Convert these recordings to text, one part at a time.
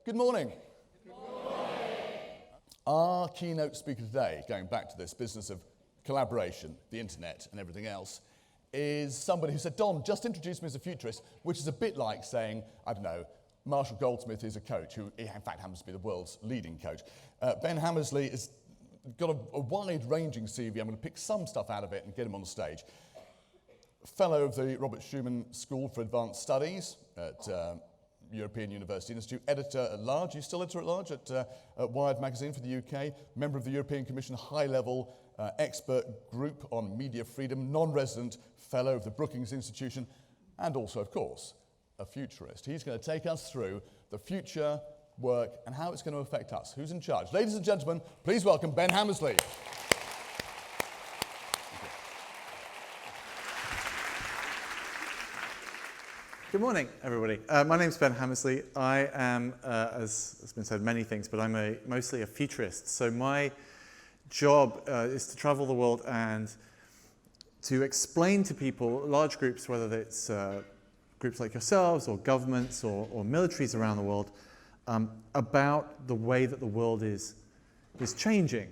Good morning. Good morning. Our keynote speaker today, going back to this business of collaboration, the internet and everything else, is somebody who said, Don, just introduce me as a futurist, which is a bit like saying, I don't know, Marshall Goldsmith is a coach, who in fact happens to be the world's leading coach. Ben Hammersley has got a wide-ranging CV. I'm going to pick some stuff out of it and get him on the stage. Fellow of the Robert Schuman School for Advanced Studies at European University Institute, editor-at-large. He's still editor-at-large at Wired magazine for the UK, member of the European Commission high-level expert group on media freedom, non-resident fellow of the Brookings Institution, and also, of course, a futurist. He's going to take us through the future, work, and how it's going to affect us. Who's in charge? Ladies and gentlemen, please welcome Ben Hammersley. Good morning, everybody. My name's Ben Hammersley. I am, as has been said, many things, but I'm mostly a futurist. So my job is to travel the world and to explain to people, large groups, whether it's groups like yourselves or governments or militaries around the world, about the way that the world is changing.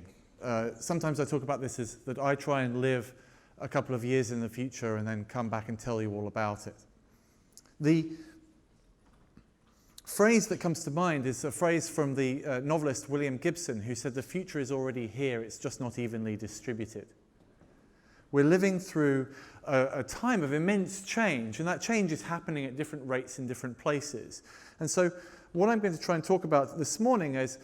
Sometimes I talk about this as that I try and live a couple of years in the future and then come back and tell you all about it. The phrase that comes to mind is a phrase from the novelist William Gibson, who said, the future is already here, it's just not evenly distributed. We're living through a time of immense change, and that change is happening at different rates in different places. And so what I'm going to try and talk about this morning is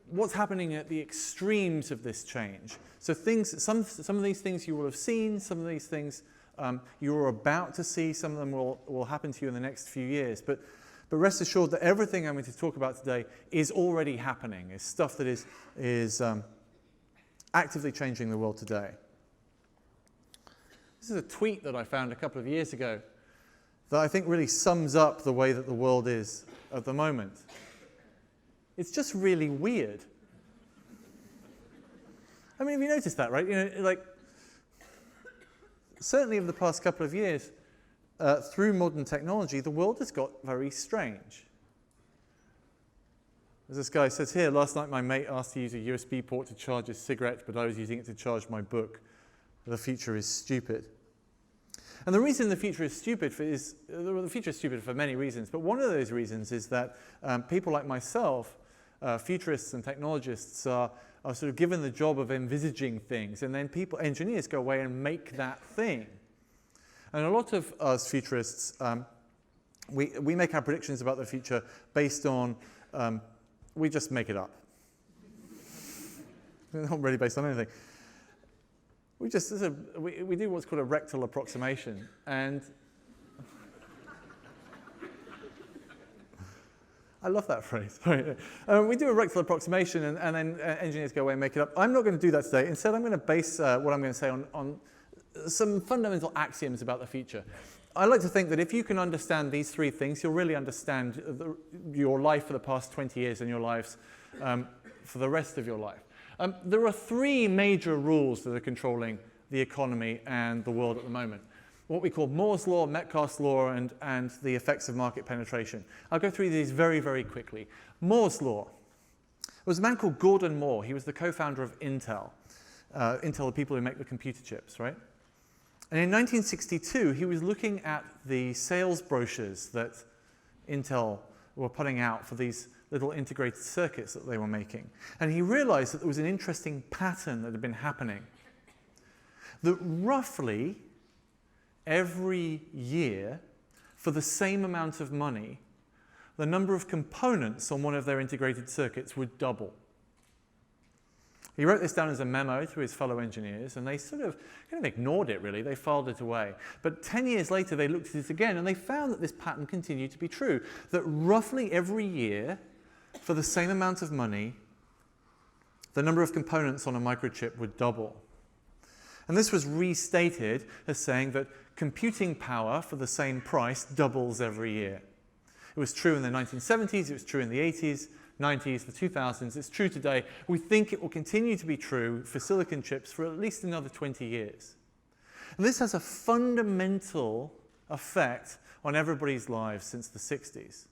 what's happening at the extremes of this change. So some of these things you will have seen, some of these things you're about to see, some of them will happen to you in the next few years. But rest assured that everything I'm going to talk about today is already happening. It's stuff that is actively changing the world today. This is a tweet that I found a couple of years ago that I think really sums up the way that the world is at the moment. It's just really weird. I mean, have you noticed that, right? You know, like, certainly over the past couple of years, through modern technology, the world has got very strange. As this guy says here, last night my mate asked to use a USB port to charge his cigarette, but I was using it to charge my book. The future is stupid. And the reason the future is stupid the future is stupid for many reasons, but one of those reasons is that people like myself, futurists and technologists, are sort of given the job of envisaging things, and then engineers go away and make that thing. And a lot of us futurists, we make our predictions about the future based on, we just make it up. They're not really based on anything. We do what's called a rectal approximation, and I love that phrase. We do a rectal approximation, and then engineers go away and make it up. I'm not going to do that today. Instead, I'm going to base what I'm going to say on some fundamental axioms about the future. I like to think that if you can understand these three things, you'll really understand your life for the past 20 years and your lives for the rest of your life. There are three major rules that are controlling the economy and the world at the moment. What we call Moore's law, Metcalfe's law, and the effects of market penetration. I'll go through these very, very quickly. Moore's law. There was a man called Gordon Moore. He was the co-founder of Intel. Intel, the people who make the computer chips, right? And in 1962, he was looking at the sales brochures that Intel were putting out for these little integrated circuits that they were making. And he realized that there was an interesting pattern that had been happening. That roughly every year, for the same amount of money, the number of components on one of their integrated circuits would double. He wrote this down as a memo to his fellow engineers, and they sort of kind of ignored it, really. They filed it away. But 10 years later, they looked at it again, and they found that this pattern continued to be true, that roughly every year, for the same amount of money, the number of components on a microchip would double. And this was restated as saying that computing power for the same price doubles every year. It was true in the 1970s, it was true in the 80s, 90s, the 2000s, it's true today. We think it will continue to be true for silicon chips for at least another 20 years. And this has a fundamental effect on everybody's lives since the 60s.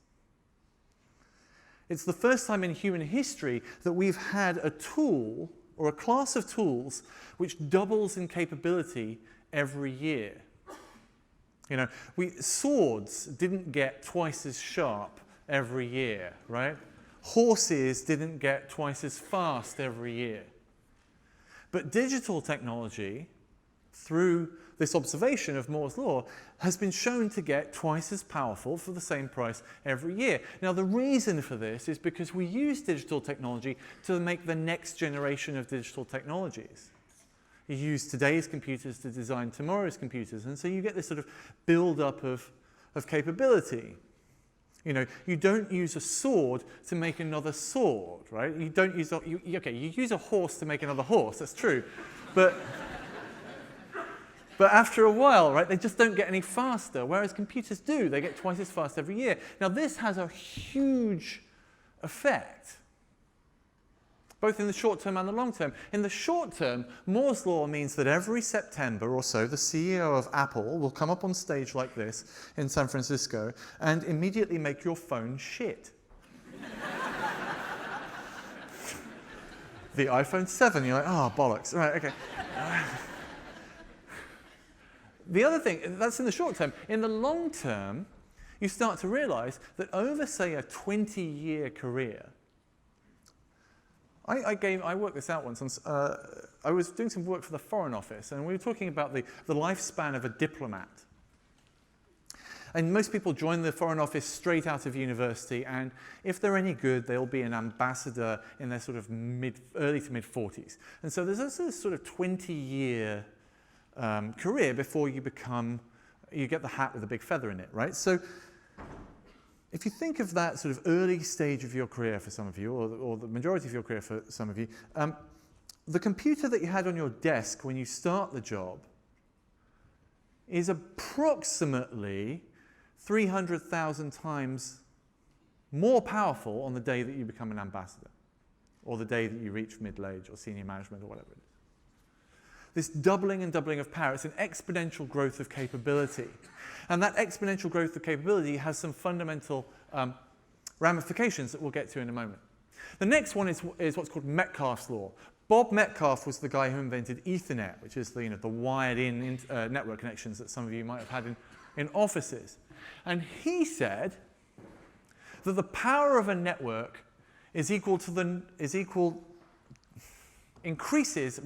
It's the first time in human history that we've had a tool or a class of tools which doubles in capability every year. You know, swords didn't get twice as sharp every year, right? Horses didn't get twice as fast every year. But digital technology, through this observation of Moore's law, has been shown to get twice as powerful for the same price every year. Now, the reason for this is because we use digital technology to make the next generation of digital technologies. You use today's computers to design tomorrow's computers, and so you get this sort of build-up of capability. You know, you don't use a sword to make another sword, right? You don't use you use a horse to make another horse. That's true, but after a while, right, they just don't get any faster. Whereas computers do; they get twice as fast every year. Now, this has a huge effect, both in the short term and the long term. In the short term, Moore's law means that every September or so, the CEO of Apple will come up on stage like this in San Francisco and immediately make your phone shit. The iPhone 7, you're like, oh, bollocks. Right, okay. The other thing, that's in the short term. In the long term, you start to realize that over, say, a 20-year career, I worked this out once. I was doing some work for the Foreign Office, and we were talking about the lifespan of a diplomat. And most people join the Foreign Office straight out of university, and if they're any good, they'll be an ambassador in their sort of early to mid-40s. And so there's a sort of 20-year career before you get the hat with a big feather in it, right? So if you think of that sort of early stage of your career for some of you, or the majority of your career for some of you, the computer that you had on your desk when you start the job is approximately 300,000 times more powerful on the day that you become an ambassador, or the day that you reach middle age or senior management or whatever it is. This doubling and doubling of power, it's an exponential growth of capability. And that exponential growth of capability has some fundamental ramifications that we'll get to in a moment. The next one is what's called Metcalfe's law. Bob Metcalfe was the guy who invented Ethernet, which is the wired-in network connections that some of you might have had in offices. And he said that the power of a network increases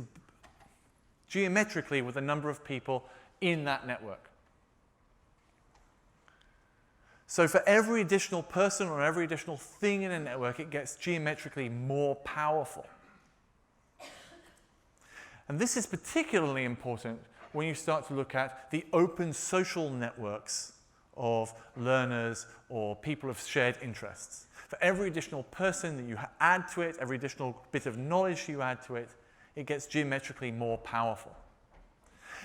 geometrically with the number of people in that network. So for every additional person or every additional thing in a network, it gets geometrically more powerful. And this is particularly important when you start to look at the open social networks of learners or people of shared interests. For every additional person that you add to it, every additional bit of knowledge you add to it, it gets geometrically more powerful.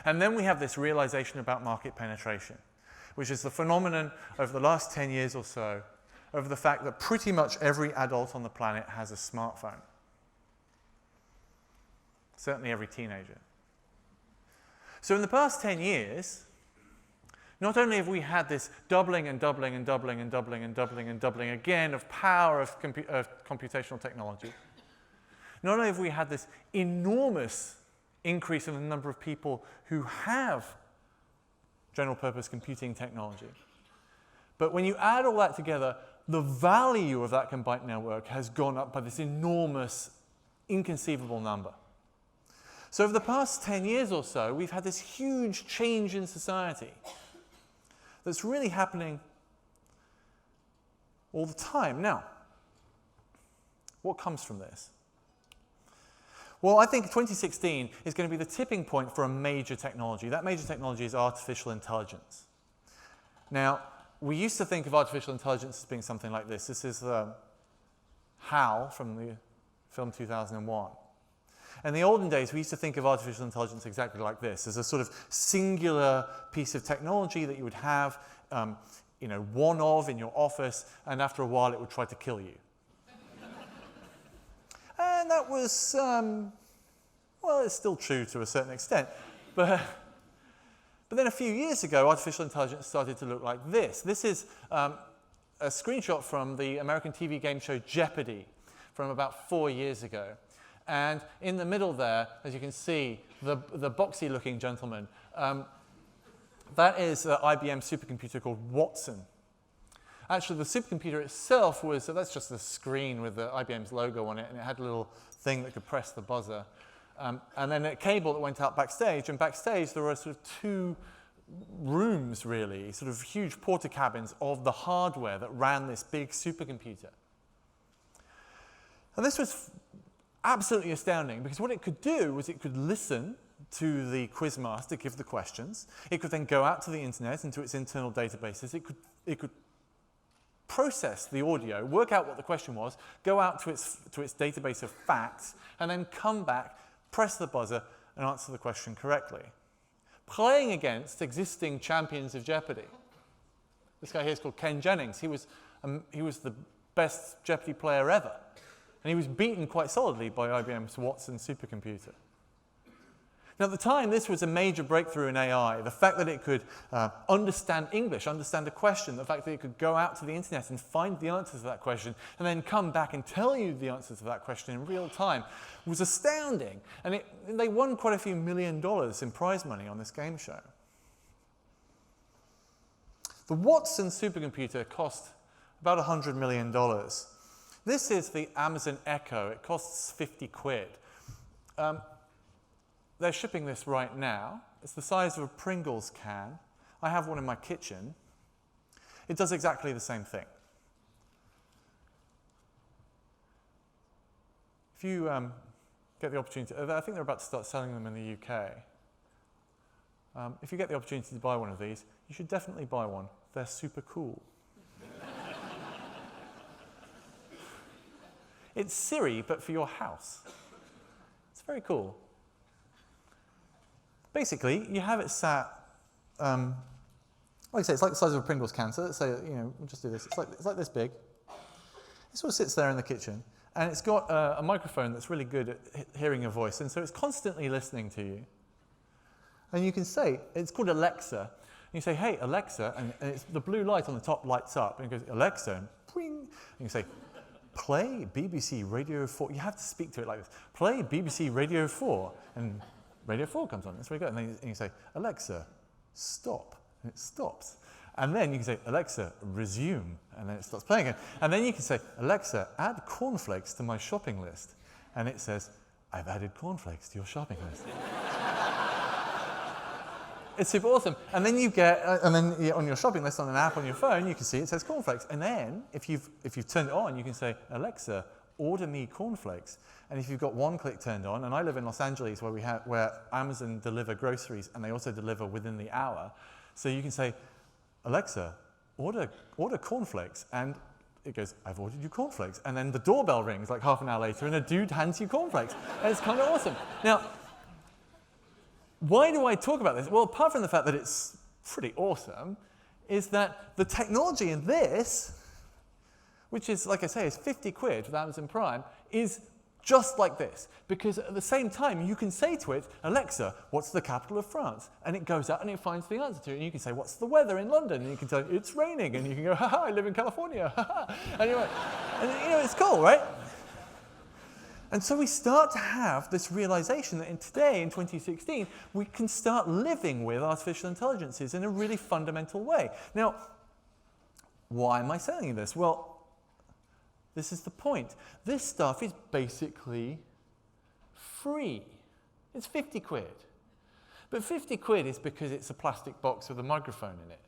And then we have this realization about market penetration, which is the phenomenon over the last 10 years or so of the fact that pretty much every adult on the planet has a smartphone. Certainly every teenager. So in the past 10 years, not only have we had this doubling and doubling and doubling and doubling and doubling and doubling again of power of computational technology, not only have we had this enormous increase in the number of people who have general purpose computing technology, but when you add all that together, the value of that combined network has gone up by this enormous, inconceivable number. So over the past 10 years or so, we've had this huge change in society that's really happening all the time. Now, what comes from this? Well, I think 2016 is going to be the tipping point for a major technology. That major technology is artificial intelligence. Now, we used to think of artificial intelligence as being something like this. This is HAL from the film 2001. In the olden days, we used to think of artificial intelligence exactly like this, as a sort of singular piece of technology that you would have, one of in your office, and after a while it would try to kill you. And that was, it's still true to a certain extent. But then a few years ago, artificial intelligence started to look like this. This is a screenshot from the American TV game show Jeopardy from about 4 years ago. And in the middle there, as you can see, the boxy-looking gentleman, that is an IBM supercomputer called Watson. Actually, the supercomputer itself was, so that's just a screen with the IBM's logo on it, and it had a little thing that could press the buzzer. And then a cable that went out backstage, and backstage there were sort of two rooms, really, sort of huge porta cabins of the hardware that ran this big supercomputer. And this was absolutely astounding, because what it could do was it could listen to the quizmaster give the questions. It could then go out to the internet into its internal databases. It could process the audio, work out what the question was, go out to its database of facts, and then come back, press the buzzer, and answer the question correctly. Playing against existing champions of Jeopardy. This guy here is called Ken Jennings. He was the best Jeopardy player ever. And he was beaten quite solidly by IBM's Watson supercomputer. Now, at the time, this was a major breakthrough in AI. The fact that it could understand English, understand a question, the fact that it could go out to the internet and find the answers to that question, and then come back and tell you the answers to that question in real time was astounding. And they won quite a few $1 million in prize money on this game show. The Watson supercomputer cost about $100 million. This is the Amazon Echo. It costs 50 quid. They're shipping this right now. It's the size of a Pringles can. I have one in my kitchen. It does exactly the same thing. If you get the opportunity, I think they're about to start selling them in the UK. If you get the opportunity to buy one of these, you should definitely buy one. They're super cool. It's Siri, but for your house. It's very cool. Basically, you have it sat, like I say, it's like the size of a Pringles can. So let's say, we'll just do this. It's like this big. It sort of sits there in the kitchen, and it's got a microphone that's really good at hearing your voice, and so it's constantly listening to you. And you can say, it's called Alexa. And you say, hey, Alexa, and it's the blue light on the top lights up, and it goes, Alexa, and ping, and you say, play BBC Radio 4. You have to speak to it like this. Play BBC Radio 4, and Radio 4 comes on. That's very good. And then you say, Alexa, stop. And it stops. And then you can say, Alexa, resume. And then it starts playing again. And then you can say, Alexa, add cornflakes to my shopping list. And it says, I've added cornflakes to your shopping list. It's super awesome. And then you get, on your shopping list on an app on your phone, you can see it says cornflakes. And then, if you've turned it on, you can say, Alexa, order me cornflakes. And if you've got one click turned on, and I live in Los Angeles where Amazon deliver groceries and they also deliver within the hour, so you can say, Alexa, order cornflakes, and it goes, I've ordered you cornflakes. And then the doorbell rings like half an hour later, and a dude hands you cornflakes. And it's kind of awesome. Now, why do I talk about this? Well, apart from the fact that it's pretty awesome, is that the technology in this, which is, like I say, is 50 quid with Amazon Prime, is just like this. Because at the same time, you can say to it, Alexa, what's the capital of France? And it goes out and it finds the answer to it. And you can say, what's the weather in London? And you can tell it, it's raining. And you can go, haha, I live in California. And it's cool, right? And so we start to have this realization that today, in 2016, we can start living with artificial intelligences in a really fundamental way. Now, why am I telling you this? Well, this is the point. This stuff is basically free. It's 50 quid. But 50 quid is because it's a plastic box with a microphone in it.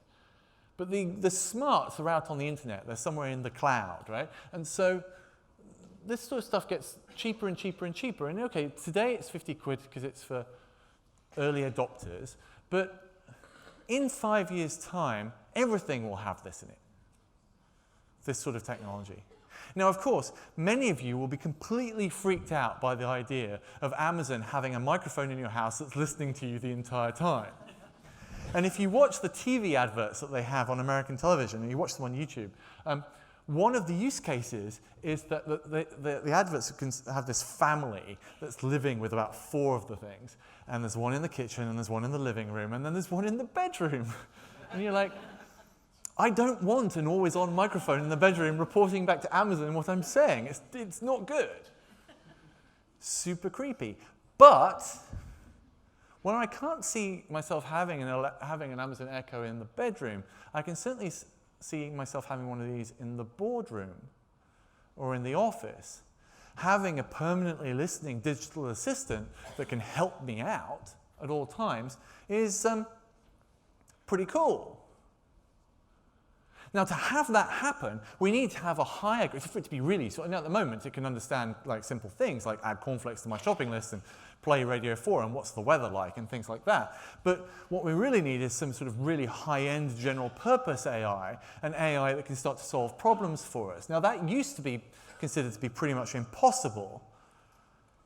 But the smarts are out on the internet. They're somewhere in the cloud, right? And so this sort of stuff gets cheaper and cheaper and cheaper. And okay, today it's 50 quid because it's for early adopters. But in 5 years' time, everything will have this in it. This sort of technology. Now, of course, many of you will be completely freaked out by the idea of Amazon having a microphone in your house that's listening to you the entire time. And if you watch the TV adverts that they have on American television, and you watch them on YouTube, one of the use cases is that the adverts can have this family that's living with about 4 of the things. And there's one in the kitchen, and there's one in the living room, and then there's one in the bedroom. And you're like, I don't want an always-on microphone in the bedroom reporting back to Amazon what I'm saying. It's not good. Super creepy. But when I can't see myself having an Amazon Echo in the bedroom, I can certainly see myself having one of these in the boardroom or in the office. Having a permanently listening digital assistant that can help me out at all times is pretty cool. Now, to have that happen, we need to have a higher, for it to be really, so at the moment it can understand like simple things like add cornflakes to my shopping list and play Radio 4 and what's the weather like and things like that. But what we really need is some sort of really high-end general purpose AI, an AI that can start to solve problems for us. Now, that used to be considered to be pretty much impossible.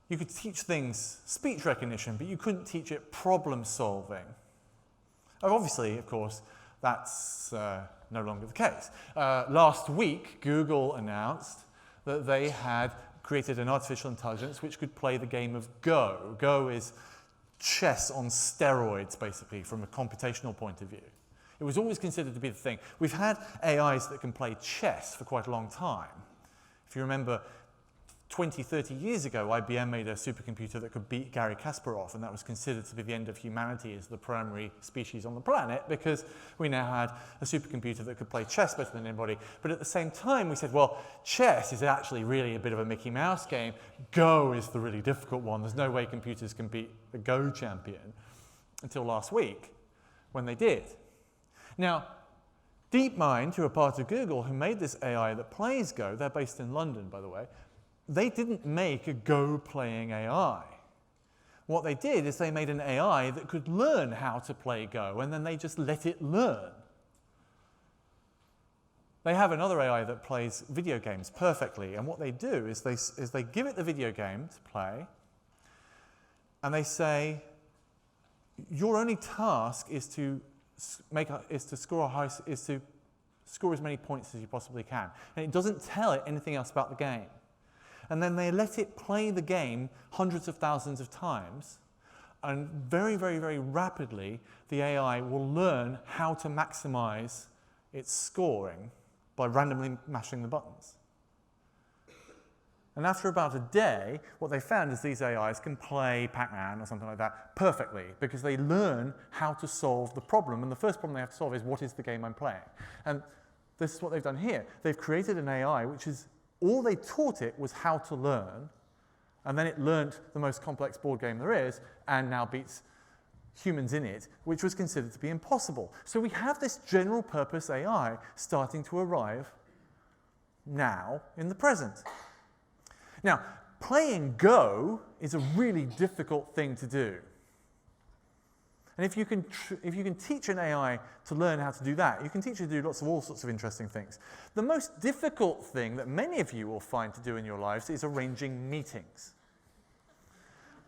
You could teach things speech recognition, but you couldn't teach it problem solving. Obviously, of course, that's no longer the case. Last week, Google announced that they had created an artificial intelligence which could play the game of Go. Go is chess on steroids, basically, from a computational point of view. It was always considered to be the thing. We've had AIs that can play chess for quite a long time. If you remember, 20, 30 years ago, IBM made a supercomputer that could beat Garry Kasparov, and that was considered to be the end of humanity as the primary species on the planet, because we now had a supercomputer that could play chess better than anybody. But at the same time, we said, well, chess is actually really a bit of a Mickey Mouse game. Go is the really difficult one. There's no way computers can beat the Go champion, until last week, when they did. Now, DeepMind, who are part of Google, who made this AI that plays Go, they're based in London, by the way, they didn't make a Go-playing AI. What they did is they made an AI that could learn how to play Go, and then they just let it learn. They have another AI that plays video games perfectly, and what they do is they give it the video game to play, and they say, your only task is to score as many points as you possibly can. And it doesn't tell it anything else about the game. And then they let it play the game hundreds of thousands of times, and very, very, very rapidly, the AI will learn how to maximize its scoring by randomly mashing the buttons. And after about a day, what they found is these AIs can play Pac-Man or something like that perfectly, because they learn how to solve the problem. And the first problem they have to solve is, what is the game I'm playing? And this is what they've done here. They've created an AI which is, all they taught it was how to learn, and then it learned the most complex board game there is, and now beats humans in it, which was considered to be impossible. So we have this general purpose AI starting to arrive now in the present. Now, playing Go is a really difficult thing to do. And if you can teach an AI to learn how to do that, you can teach it to do all sorts of interesting things. The most difficult thing that many of you will find to do in your lives is arranging meetings.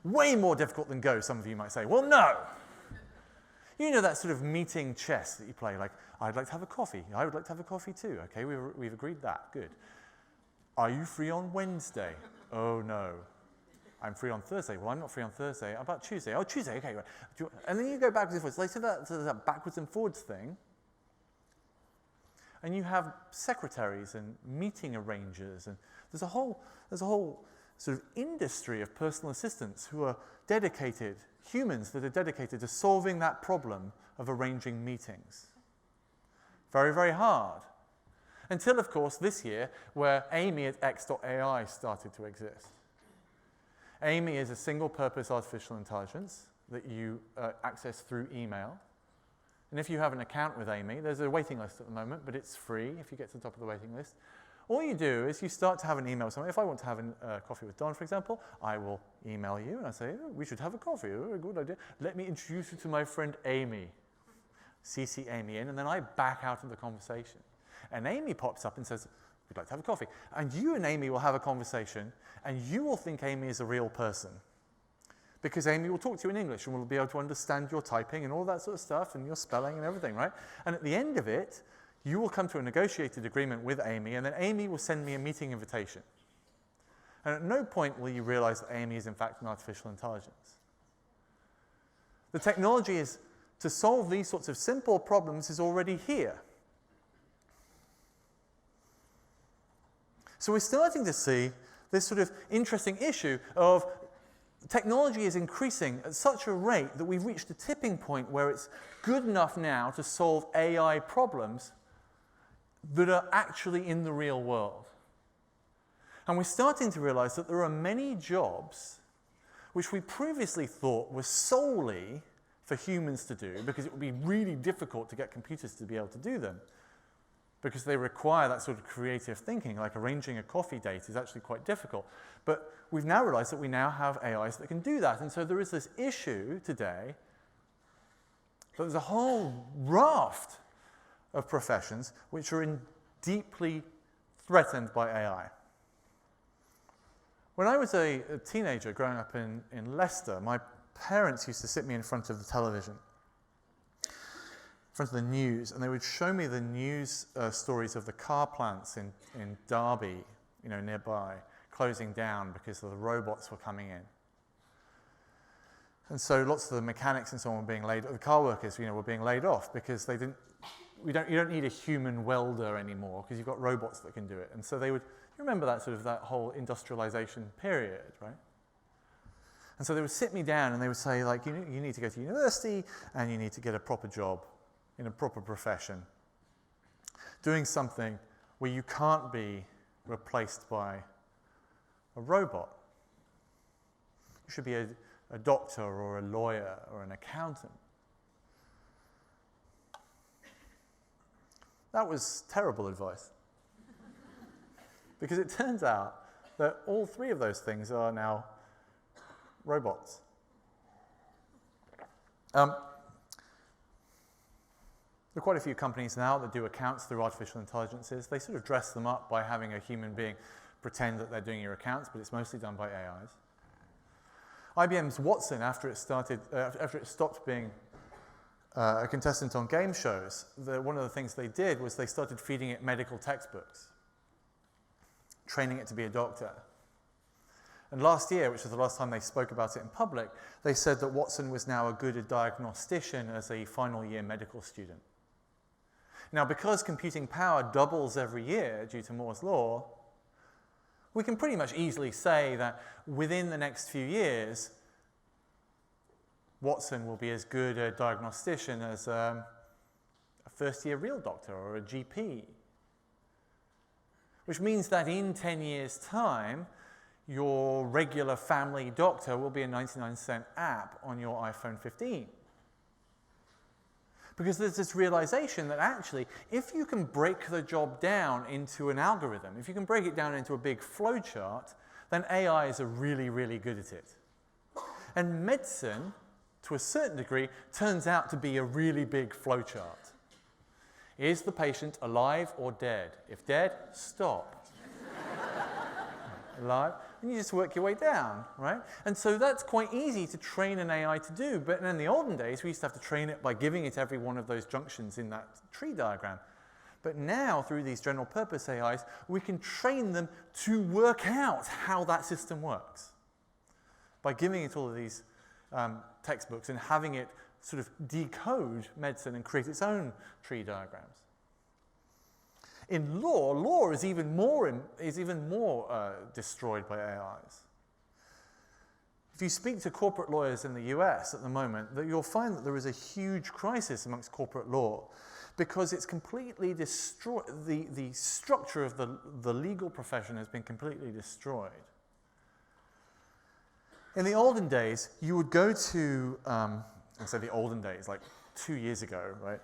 Way more difficult than Go, some of you might say. Well, no. You know that sort of meeting chess that you play, like, I'd like to have a coffee. I would like to have a coffee too. Okay, we've agreed that. Good. Are you free on Wednesday? Oh, no. I'm free on Thursday. Well, I'm not free on Thursday. How about Tuesday? Oh, Tuesday, okay. Right. And then you go backwards and forwards. Like, so that backwards and forwards thing. And you have secretaries and meeting arrangers. And there's a whole sort of industry of personal assistants who are dedicated, humans that are dedicated to solving that problem of arranging meetings. Very, very hard. Until, of course, this year, where Amy at X.AI started to exist. Amy is a single-purpose artificial intelligence that you access through email. And if you have an account with Amy, there's a waiting list at the moment, but it's free if you get to the top of the waiting list. All you do is you start to have an email with someone. If I want to have a coffee with Don, for example, I will email you and I say, oh, we should have a coffee. Oh, good idea. Let me introduce you to my friend Amy. CC Amy in, and then I back out of the conversation. And Amy pops up and says, we'd like to have a coffee. And you and Amy will have a conversation, and you will think Amy is a real person. Because Amy will talk to you in English and will be able to understand your typing and all that sort of stuff and your spelling and everything, right? And at the end of it, you will come to a negotiated agreement with Amy, and then Amy will send me a meeting invitation. And at no point will you realize that Amy is in fact an artificial intelligence. The technology to solve these sorts of simple problems is already here. So we're starting to see this sort of interesting issue of technology is increasing at such a rate that we've reached a tipping point where it's good enough now to solve AI problems that are actually in the real world. And we're starting to realize that there are many jobs which we previously thought were solely for humans to do because it would be really difficult to get computers to be able to do them because they require that sort of creative thinking, like arranging a coffee date is actually quite difficult. But we've now realized that we now have AIs that can do that. And so there is this issue today that there's a whole raft of professions which are deeply threatened by AI. When I was a teenager growing up in Leicester, my parents used to sit me in front of the television, in front of the news, and they would show me the news stories of the car plants in Derby, nearby, closing down because the robots were coming in. And so lots of the mechanics and so on were being the car workers, were being laid off because you don't need a human welder anymore because you've got robots that can do it. And so they would, you remember that whole industrialization period, right? And so they would sit me down and they would say, like, you need to go to university and you need to get a proper job in a proper profession, doing something where you can't be replaced by a robot. You should be a doctor or a lawyer or an accountant. That was terrible advice. Because it turns out that all three of those things are now robots. There are quite a few companies now that do accounts through artificial intelligences. They sort of dress them up by having a human being pretend that they're doing your accounts, but it's mostly done by AIs. IBM's Watson, after it stopped being a contestant on game shows, one of the things they did was they started feeding it medical textbooks, training it to be a doctor. And last year, which was the last time they spoke about it in public, they said that Watson was now as good a diagnostician as a final year medical student. Now, because computing power doubles every year due to Moore's law, we can pretty much easily say that within the next few years, Watson will be as good a diagnostician as a first-year real doctor or a GP. Which means that in 10 years' time, your regular family doctor will be a 99-cent app on your iPhone 15. Because there's this realization that actually, if you can break the job down into an algorithm, if you can break it down into a big flowchart, then AIs are really, really good at it. And medicine, to a certain degree, turns out to be a really big flowchart. Is the patient alive or dead? If dead, stop. Alive? And you just work your way down, right? And so that's quite easy to train an AI to do. But in the olden days, we used to have to train it by giving it every one of those junctions in that tree diagram. But now, through these general purpose AIs, we can train them to work out how that system works by giving it all of these textbooks and having it sort of decode medicine and create its own tree diagrams. In law is even more destroyed by AIs. If you speak to corporate lawyers in the US at the moment, you'll find that there is a huge crisis amongst corporate law because it's completely destroyed. The structure of the legal profession has been completely destroyed. In the olden days, you would go to, I say the olden days, like 2 years ago, right?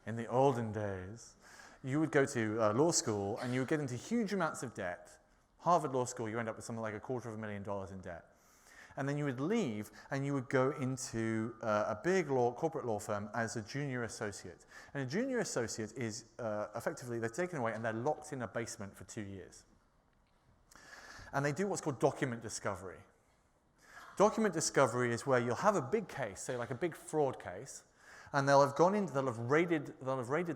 In the olden days, you would go to law school and you would get into huge amounts of debt. Harvard Law School, you end up with something like $250,000 in debt. And then you would leave and you would go into a big corporate law firm as a junior associate. And a junior associate is effectively, they're taken away and they're locked in a basement for 2 years. And they do what's called document discovery. Document discovery is where you'll have a big case, say like a big fraud case, and they'll have raided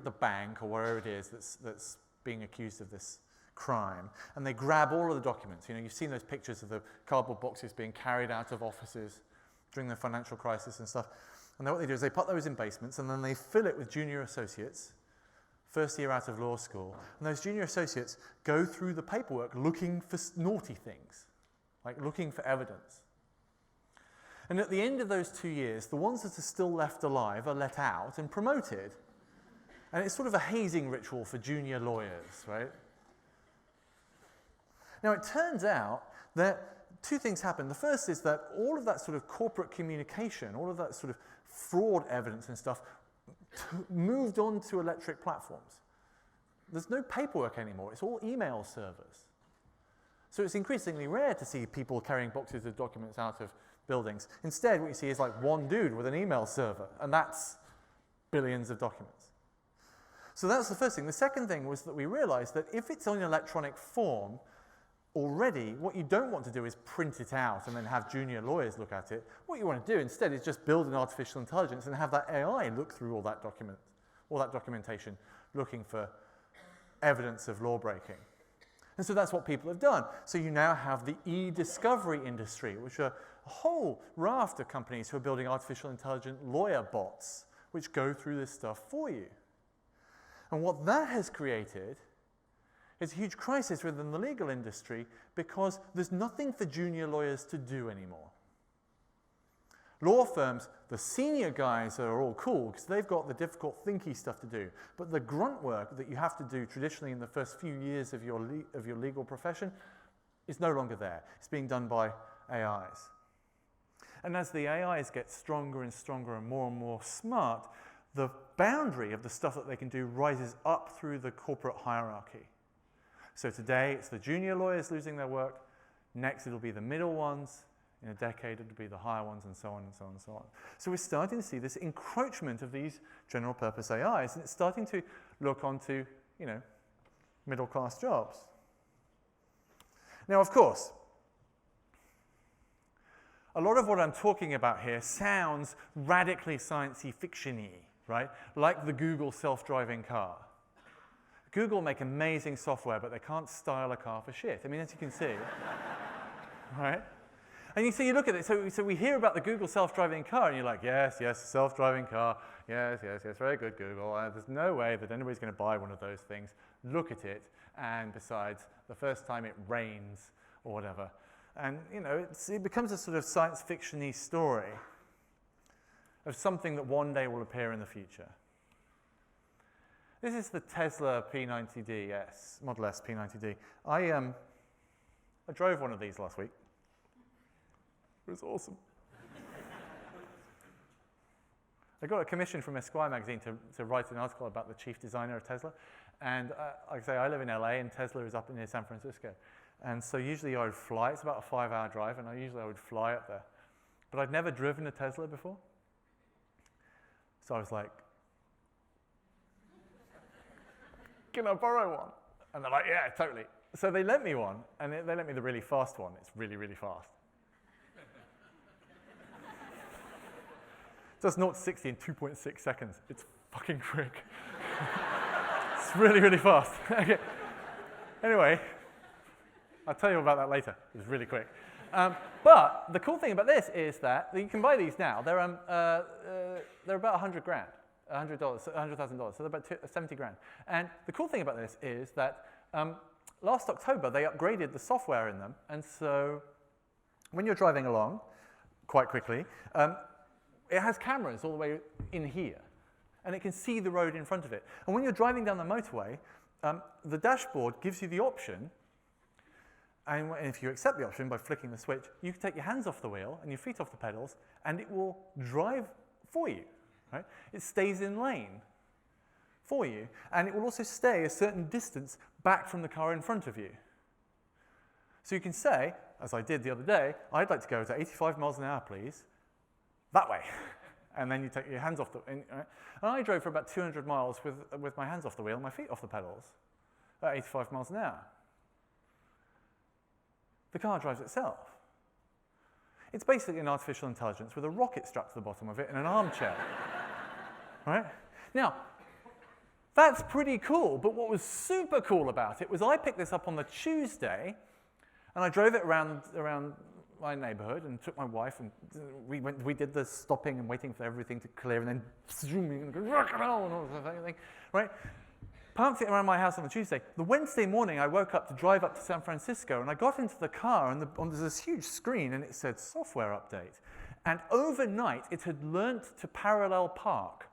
the bank or wherever it is that's being accused of this crime, and they grab all of the documents. You've seen those pictures of the cardboard boxes being carried out of offices during the financial crisis and stuff. And then what they do is they put those in basements, and then they fill it with junior associates first year out of law school, and those junior associates go through the paperwork looking for naughty things, like looking for evidence. And at the end of those 2 years, the ones that are still left alive are let out and promoted. And it's sort of a hazing ritual for junior lawyers, right? Now, it turns out that two things happen. The first is that all of that sort of corporate communication, all of that sort of fraud evidence and stuff moved on to electric platforms. There's no paperwork anymore. It's all email servers. So it's increasingly rare to see people carrying boxes of documents out of buildings. Instead, what you see is like one dude with an email server, and that's billions of documents. So that's the first thing. The second thing was that we realized that if it's in electronic form, already, what you don't want to do is print it out and then have junior lawyers look at it. What you want to do instead is just build an artificial intelligence and have that AI look through all that documentation, looking for evidence of law breaking. And so that's what people have done. So you now have the e-discovery industry, which are a whole raft of companies who are building artificial intelligent lawyer bots, which go through this stuff for you. And what that has created is a huge crisis within the legal industry because there's nothing for junior lawyers to do anymore. Law firms, the senior guys are all cool because they've got the difficult, thinky stuff to do. But the grunt work that you have to do traditionally in the first few years of your legal profession is no longer there. It's being done by AIs. And as the AIs get stronger and stronger and more smart, the boundary of the stuff that they can do rises up through the corporate hierarchy. So today, it's the junior lawyers losing their work. Next, it'll be the middle ones. In a decade, it'll be the higher ones, and so on and so on and so on. So we're starting to see this encroachment of these general-purpose AIs, and it's starting to look onto, middle-class jobs. Now, of course, a lot of what I'm talking about here sounds radically science-y fiction-y, right? Like the Google self-driving car. Google make amazing software, but they can't style a car for shit. I mean, as you can see, right? And you look at it, so we hear about the Google self-driving car, and you're like, yes, self-driving car, yes, very good, Google. There's no way that anybody's going to buy one of those things. Look at it, and besides, the first time it rains, or whatever. And, it becomes a sort of science fiction-y story of something that one day will appear in the future. This is the Tesla P90D, Model S P90D. I drove one of these last week. It was awesome. I got a commission from Esquire magazine to write an article about the chief designer of Tesla. And like I say, I live in LA, and Tesla is up near San Francisco. And so usually I would fly. It's about a 5-hour drive, and I would fly up there. But I'd never driven a Tesla before. So I was like, can I borrow one? And they're like, yeah, totally. So they lent me one, and they lent me the really fast one. It's really, really fast. It does 0 to 60 in 2.6 seconds. It's fucking quick. It's really, really fast. Okay. Anyway, I'll tell you about that later. It was really quick. But the cool thing about this is that you can buy these now. They're about $100,000, $100,000. So they're about 70 grand. And the cool thing about this is that last October they upgraded the software in them, and so when you're driving along, quite quickly, it has cameras all the way in here, and it can see the road in front of it. And when you're driving down the motorway, the dashboard gives you the option. And if you accept the option by flicking the switch, you can take your hands off the wheel and your feet off the pedals, and it will drive for you. Right? It stays in lane for you, and it will also stay a certain distance back from the car in front of you. So you can say, as I did the other day, I'd like to go to 85 miles an hour, please, that way. And then you take your hands off the... And I drove for about 200 miles with my hands off the wheel and my feet off the pedals at 85 miles an hour. The car drives itself. It's basically an artificial intelligence with a rocket strapped to the bottom of it and an armchair. Right? Now, that's pretty cool, but what was super cool about it was I picked this up on the Tuesday, and I drove it around my neighborhood and took my wife, and we did the stopping and waiting for everything to clear, and then zooming and rock and roll and all that thing, right? parked it around my house on the Tuesday. The Wednesday morning, I woke up to drive up to San Francisco, and I got into the car, and there's this huge screen, and it said software update. And overnight, it had learnt to parallel park.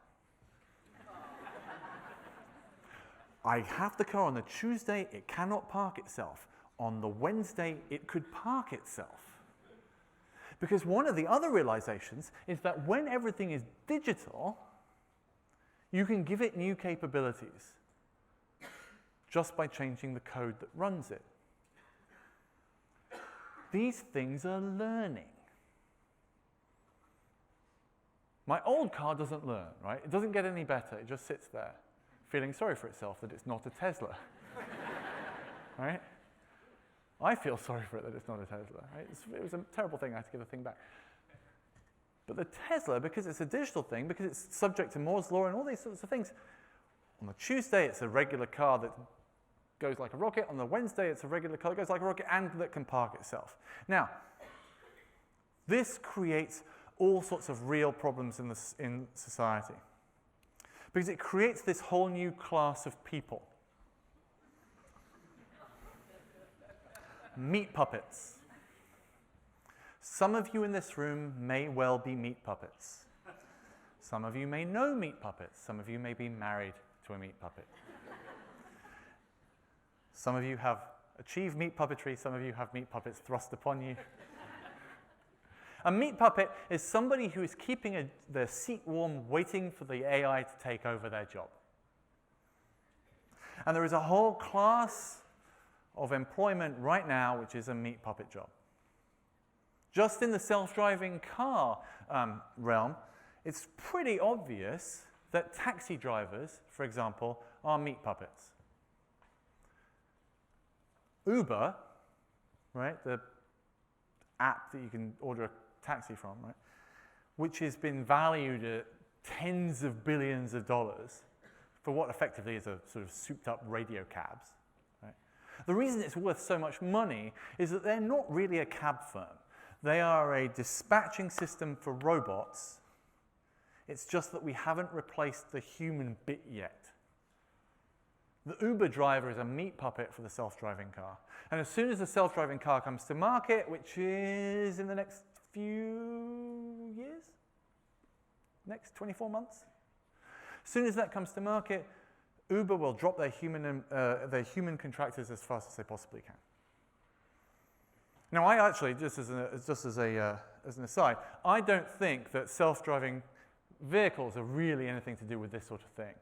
I have the car on the Tuesday, it cannot park itself. On the Wednesday, it could park itself. Because one of the other realizations is that when everything is digital, you can give it new capabilities just by changing the code that runs it. These things are learning. My old car doesn't learn, right? It doesn't get any better, it just sits there, feeling sorry for itself that it's not a Tesla, right? I feel sorry for it that it's not a Tesla, right? It was a terrible thing, I had to give the thing back. But the Tesla, because it's a digital thing, because it's subject to Moore's law and all these sorts of things, on the Tuesday it's a regular car that goes like a rocket, on the Wednesday it's a regular car that goes like a rocket and that can park itself. Now, this creates all sorts of real problems in society. Because it creates this whole new class of people. Meat puppets. Some of you in this room may well be meat puppets. Some of you may know meat puppets. Some of you may be married to a meat puppet. Some of you have achieved meat puppetry. Some of you have meat puppets thrust upon you. A meat puppet is somebody who is keeping their seat warm, waiting for the AI to take over their job. And there is a whole class of employment right now which is a meat puppet job. Just in the self-driving car realm, it's pretty obvious that taxi drivers, for example, are meat puppets. Uber, right, the app that you can order a taxi from, right, which has been valued at tens of billions of dollars for what effectively is a sort of souped-up radio cabs. Right? The reason it's worth so much money is that they're not really a cab firm. They are a dispatching system for robots. It's just that we haven't replaced the human bit yet. The Uber driver is a meat puppet for the self-driving car. And as soon as the self-driving car comes to market, which is in the next few years, next 24 months, as soon as that comes to market, Uber will drop their human contractors as fast as they possibly can. Now, I actually, just as an aside, I don't think that self-driving vehicles are really anything to do with this sort of thing.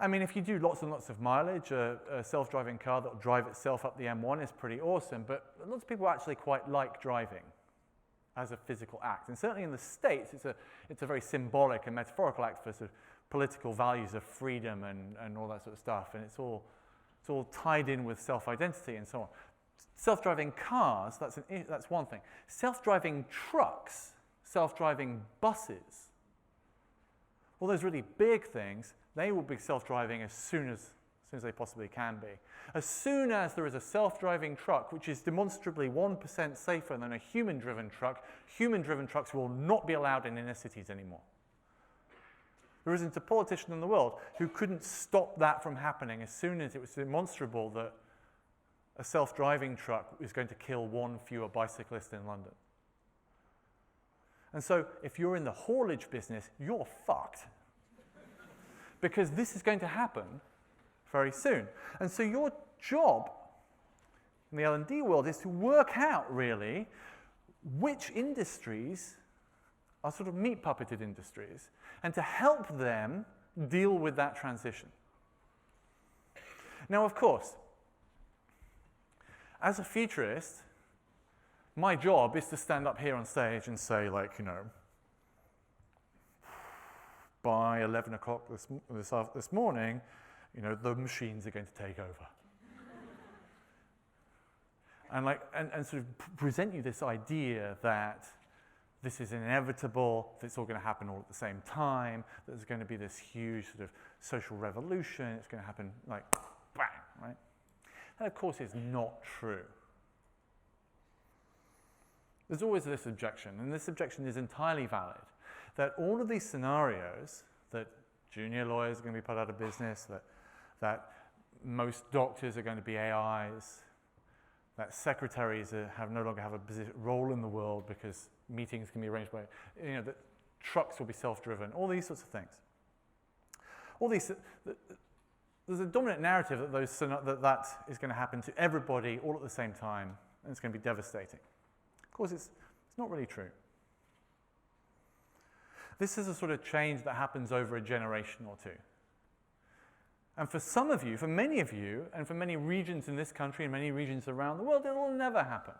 I mean, if you do lots and lots of mileage, a self-driving car that will drive itself up the M1 is pretty awesome, but lots of people actually quite like driving as a physical act. And certainly in the States, it's a very symbolic and metaphorical act for sort of political values of freedom and all that sort of stuff, and it's all tied in with self-identity and so on. Self-driving cars, that's one thing. Self-driving trucks, self-driving buses, all those really big things, they will be self-driving as soon as they possibly can be. As soon as there is a self-driving truck which is demonstrably 1% safer than a human-driven truck, human-driven trucks will not be allowed in inner cities anymore. There isn't a politician in the world who couldn't stop that from happening as soon as it was demonstrable that a self-driving truck is going to kill one fewer bicyclist in London. And so if you're in the haulage business, you're fucked. Because this is going to happen very soon. And so your job in the L&D world is to work out, really, which industries are sort of meat puppeted industries, and to help them deal with that transition. Now, of course, as a futurist, my job is to stand up here on stage and say, like, you know, by 11 o'clock this morning, you know, the machines are going to take over. and sort of present you this idea that this is inevitable, that it's all going to happen all at the same time, that there's going to be this huge sort of social revolution, it's going to happen like bang, right? That, of course, is not true. There's always this objection, and this objection is entirely valid, that all of these scenarios that junior lawyers are going to be put out of business, that most doctors are going to be AIs, that secretaries no longer have a role in the world because meetings can be arranged by, that trucks will be self-driven, all these sorts of things. All these, there's a dominant narrative that that is going to happen to everybody all at the same time, and it's going to be devastating. Of course, it's not really true. This is a sort of change that happens over a generation or two. And for some of you, for many of you, and for many regions in this country and many regions around the world, it will never happen.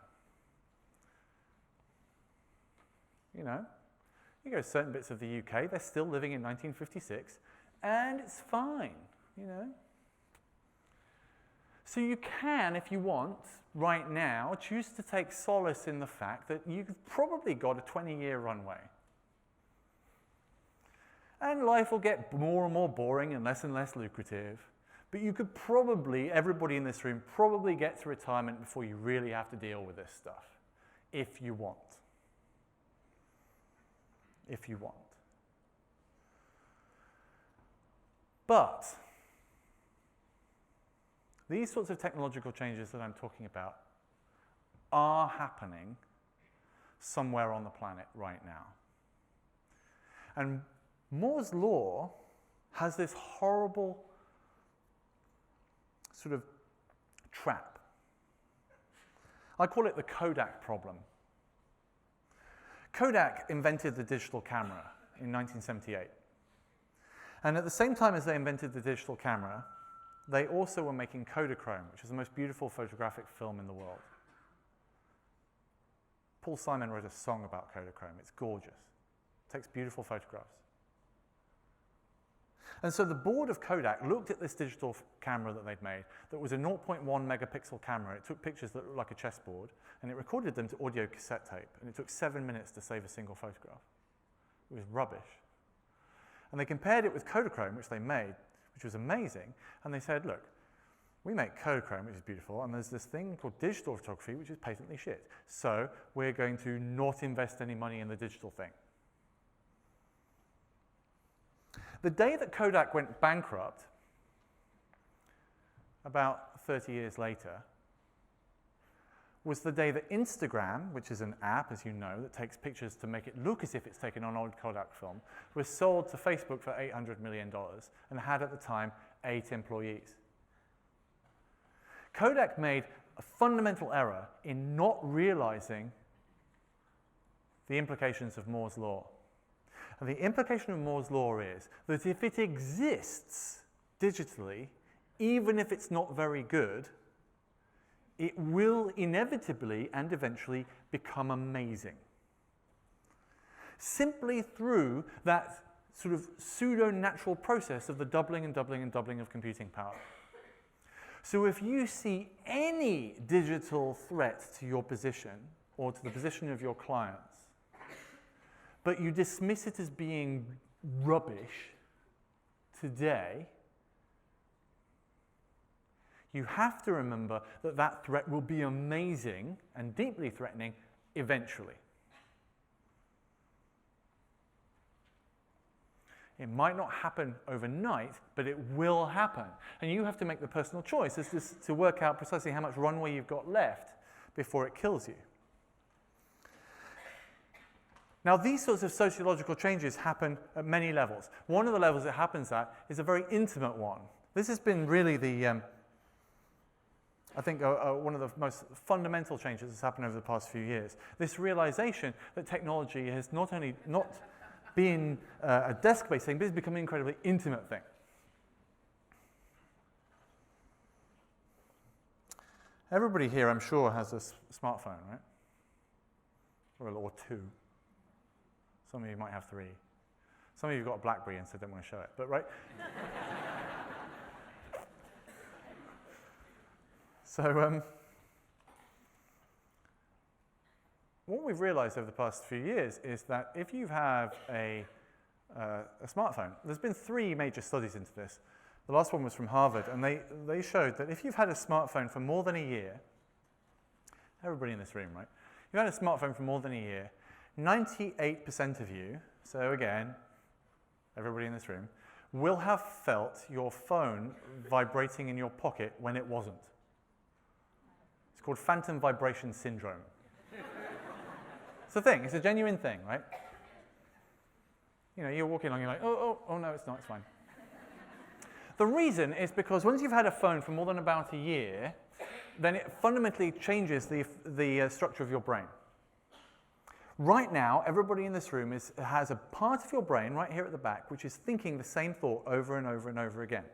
You go to certain bits of the UK, they're still living in 1956, and it's fine, So you can, if you want, right now, choose to take solace in the fact that you've probably got a 20-year runway. And life will get more and more boring and less lucrative. But you could probably, everybody in this room, probably get to retirement before you really have to deal with this stuff, if you want. If you want. But these sorts of technological changes that I'm talking about are happening somewhere on the planet right now. And Moore's law has this horrible sort of trap. I call it the Kodak problem. Kodak invented the digital camera in 1978. And at the same time as they invented the digital camera, they also were making Kodachrome, which is the most beautiful photographic film in the world. Paul Simon wrote a song about Kodachrome. It's gorgeous. It takes beautiful photographs. And so the board of Kodak looked at this digital camera that they'd made that was a 0.1 megapixel camera. It took pictures that looked like a chessboard, and it recorded them to audio cassette tape. And it took 7 minutes to save a single photograph. It was rubbish. And they compared it with Kodachrome, which they made, which was amazing. And they said, look, we make Kodachrome, which is beautiful, and there's this thing called digital photography, which is patently shit. So we're going to not invest any money in the digital thing. The day that Kodak went bankrupt, about 30 years later, was the day that Instagram, which is an app, as you know, that takes pictures to make it look as if it's taken on old Kodak film, was sold to Facebook for $800 million and had at the time 8 employees. Kodak made a fundamental error in not realizing the implications of Moore's law. And the implication of Moore's law is that if it exists digitally, even if it's not very good, it will inevitably and eventually become amazing. Simply through that sort of pseudo-natural process of the doubling and doubling and doubling of computing power. So if you see any digital threat to your position or to the position of your clients, but you dismiss it as being rubbish today, you have to remember that that threat will be amazing and deeply threatening eventually. It might not happen overnight, but it will happen. And you have to make the personal choice as to work out precisely how much runway you've got left before it kills you. Now, these sorts of sociological changes happen at many levels. One of the levels it happens at is a very intimate one. This has been really the, I think, one of the most fundamental changes that's happened over the past few years. This realization that technology has not only not been a desk-based thing, but it's become an incredibly intimate thing. Everybody here, I'm sure, has a smartphone, right? Or 2. Some of you might have 3. Some of you have got a BlackBerry and so don't want to show it, but right? So what we've realized over the past few years is that if you have a smartphone, there's been 3 major studies into this. The last one was from Harvard, and they showed that if you've had a smartphone for more than a year, everybody in this room, right? You've had a smartphone for more than a year, 98% of you, so again, everybody in this room, will have felt your phone vibrating in your pocket when it wasn't. It's called phantom vibration syndrome. It's a thing. It's a genuine thing, right? You know, you're walking along, you're like, oh, no, it's not, it's fine. The reason is because once you've had a phone for more than about a year, then it fundamentally changes the structure of your brain. Right now, everybody in this room has a part of your brain right here at the back which is thinking the same thought over and over and over again.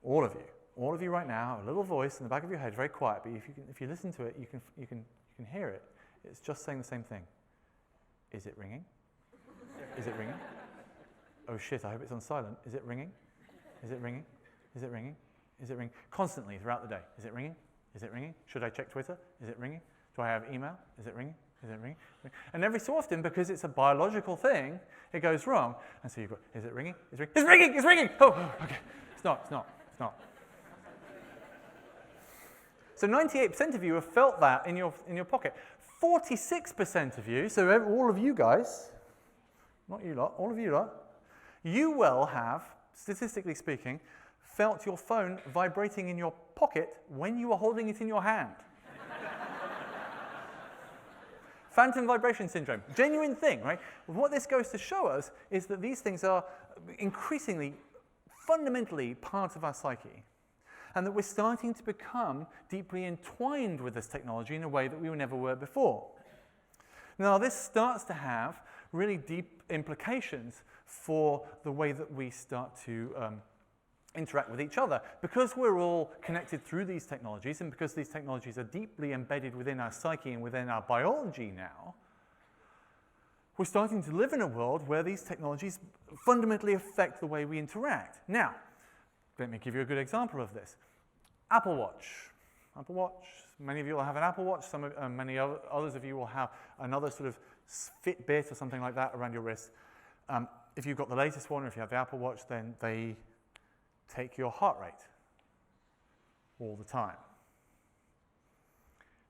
All of you right now, a little voice in the back of your head, very quiet, but if you listen to it, you can hear it. It's just saying the same thing. Is it ringing? Is it ringing? Oh shit, I hope it's on silent. Is it ringing? Is it ringing? Is it ringing? Is it ringing? Constantly throughout the day. Is it ringing? Is it ringing? Should I check Twitter? Is it ringing? Do I have email? Is it ringing? Is it ringing? And every so often, because it's a biological thing, it goes wrong. And so you've got, is it ringing? Is it ringing? It's ringing! It's ringing! Oh, okay. It's not. So 98% of you have felt that in your pocket. 46% of you, so all of you guys, not you lot, all of you lot, you will have, statistically speaking, felt your phone vibrating in your pocket when you were holding it in your hand. Phantom vibration syndrome, genuine thing, right? What this goes to show us is that these things are increasingly, fundamentally part of our psyche, and that we're starting to become deeply entwined with this technology in a way that we never were before. Now, this starts to have really deep implications for the way that we start to interact with each other. Because we're all connected through these technologies, and because these technologies are deeply embedded within our psyche and within our biology now, we're starting to live in a world where these technologies fundamentally affect the way we interact. Now, let me give you a good example of this. Apple Watch. Apple Watch. Many of you will have an Apple Watch. Many others of you will have another sort of Fitbit or something like that around your wrist. If you've got the latest one, or if you have the Apple Watch, then they take your heart rate all the time.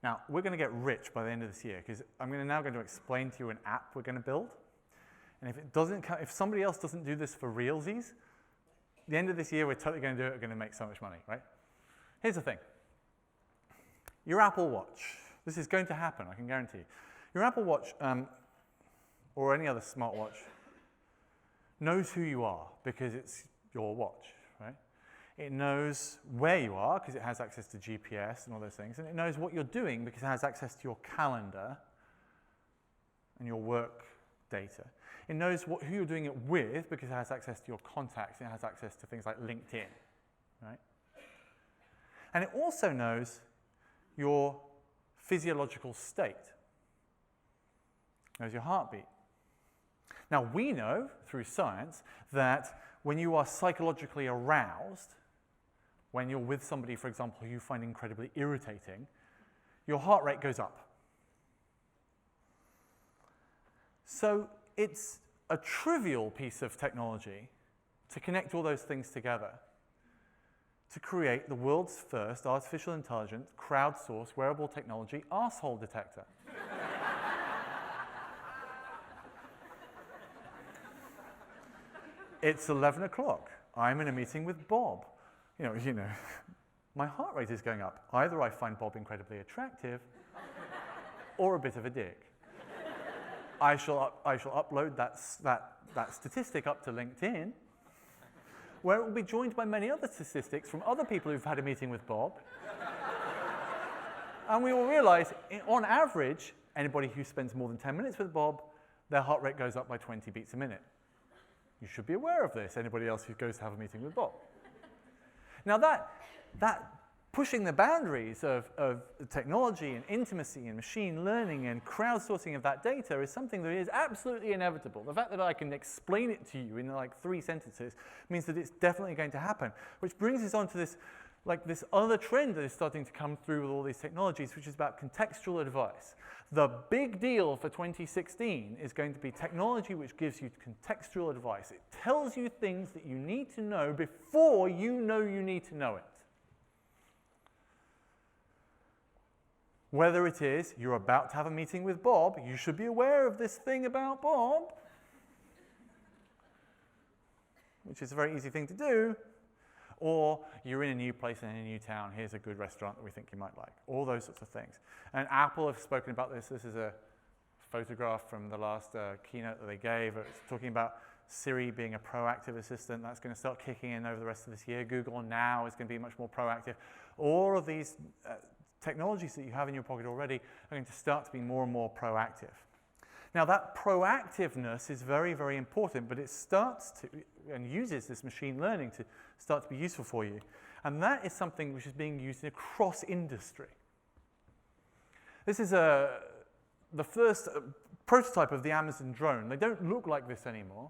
Now, we're going to get rich by the end of this year, because I'm now going to explain to you an app we're going to build. And if somebody else doesn't do this for realsies, the end of this year, we're totally going to do it. We're going to make so much money, right? Here's the thing. Your Apple Watch. This is going to happen, I can guarantee you. Your Apple Watch, or any other smartwatch, knows who you are because it's your watch, right? It knows where you are because it has access to GPS and all those things. And it knows what you're doing because it has access to your calendar and your work data. It knows who you're doing it with because it has access to your contacts. It has access to things like LinkedIn, right? And it also knows your physiological state. It knows your heartbeat. Now, we know through science that when you are psychologically aroused, when you're with somebody, for example, who you find incredibly irritating, your heart rate goes up. So it's a trivial piece of technology to connect all those things together to create the world's first artificial intelligent, crowdsourced, wearable technology arsehole detector. It's 11 o'clock. I'm in a meeting with Bob. You know, my heart rate is going up. Either I find Bob incredibly attractive or a bit of a dick. I shall upload that statistic up to LinkedIn, where it will be joined by many other statistics from other people who've had a meeting with Bob. And we will realize, on average, anybody who spends more than 10 minutes with Bob, their heart rate goes up by 20 beats a minute. You should be aware of this, anybody else who goes to have a meeting with Bob. Now that pushing the boundaries of technology and intimacy and machine learning and crowdsourcing of that data is something that is absolutely inevitable. The fact that I can explain it to you in like 3 sentences means that it's definitely going to happen, which brings us on to this other trend that is starting to come through with all these technologies, which is about contextual advice. The big deal for 2016 is going to be technology which gives you contextual advice. It tells you things that you need to know before you know you need to know it. Whether it is you're about to have a meeting with Bob, you should be aware of this thing about Bob. which is a very easy thing to do, or you're in a new place in a new town, here's a good restaurant that we think you might like. All those sorts of things. And Apple have spoken about this. This is a photograph from the last keynote that they gave. It's talking about Siri being a proactive assistant. That's going to start kicking in over the rest of this year. Google Now is going to be much more proactive. All of these technologies that you have in your pocket already are going to start to be more and more proactive. Now, that proactiveness is very, very important, but it starts to, and uses this machine learning to start to be useful for you. And that is something which is being used across industry. This is the first prototype of the Amazon drone. They don't look like this anymore,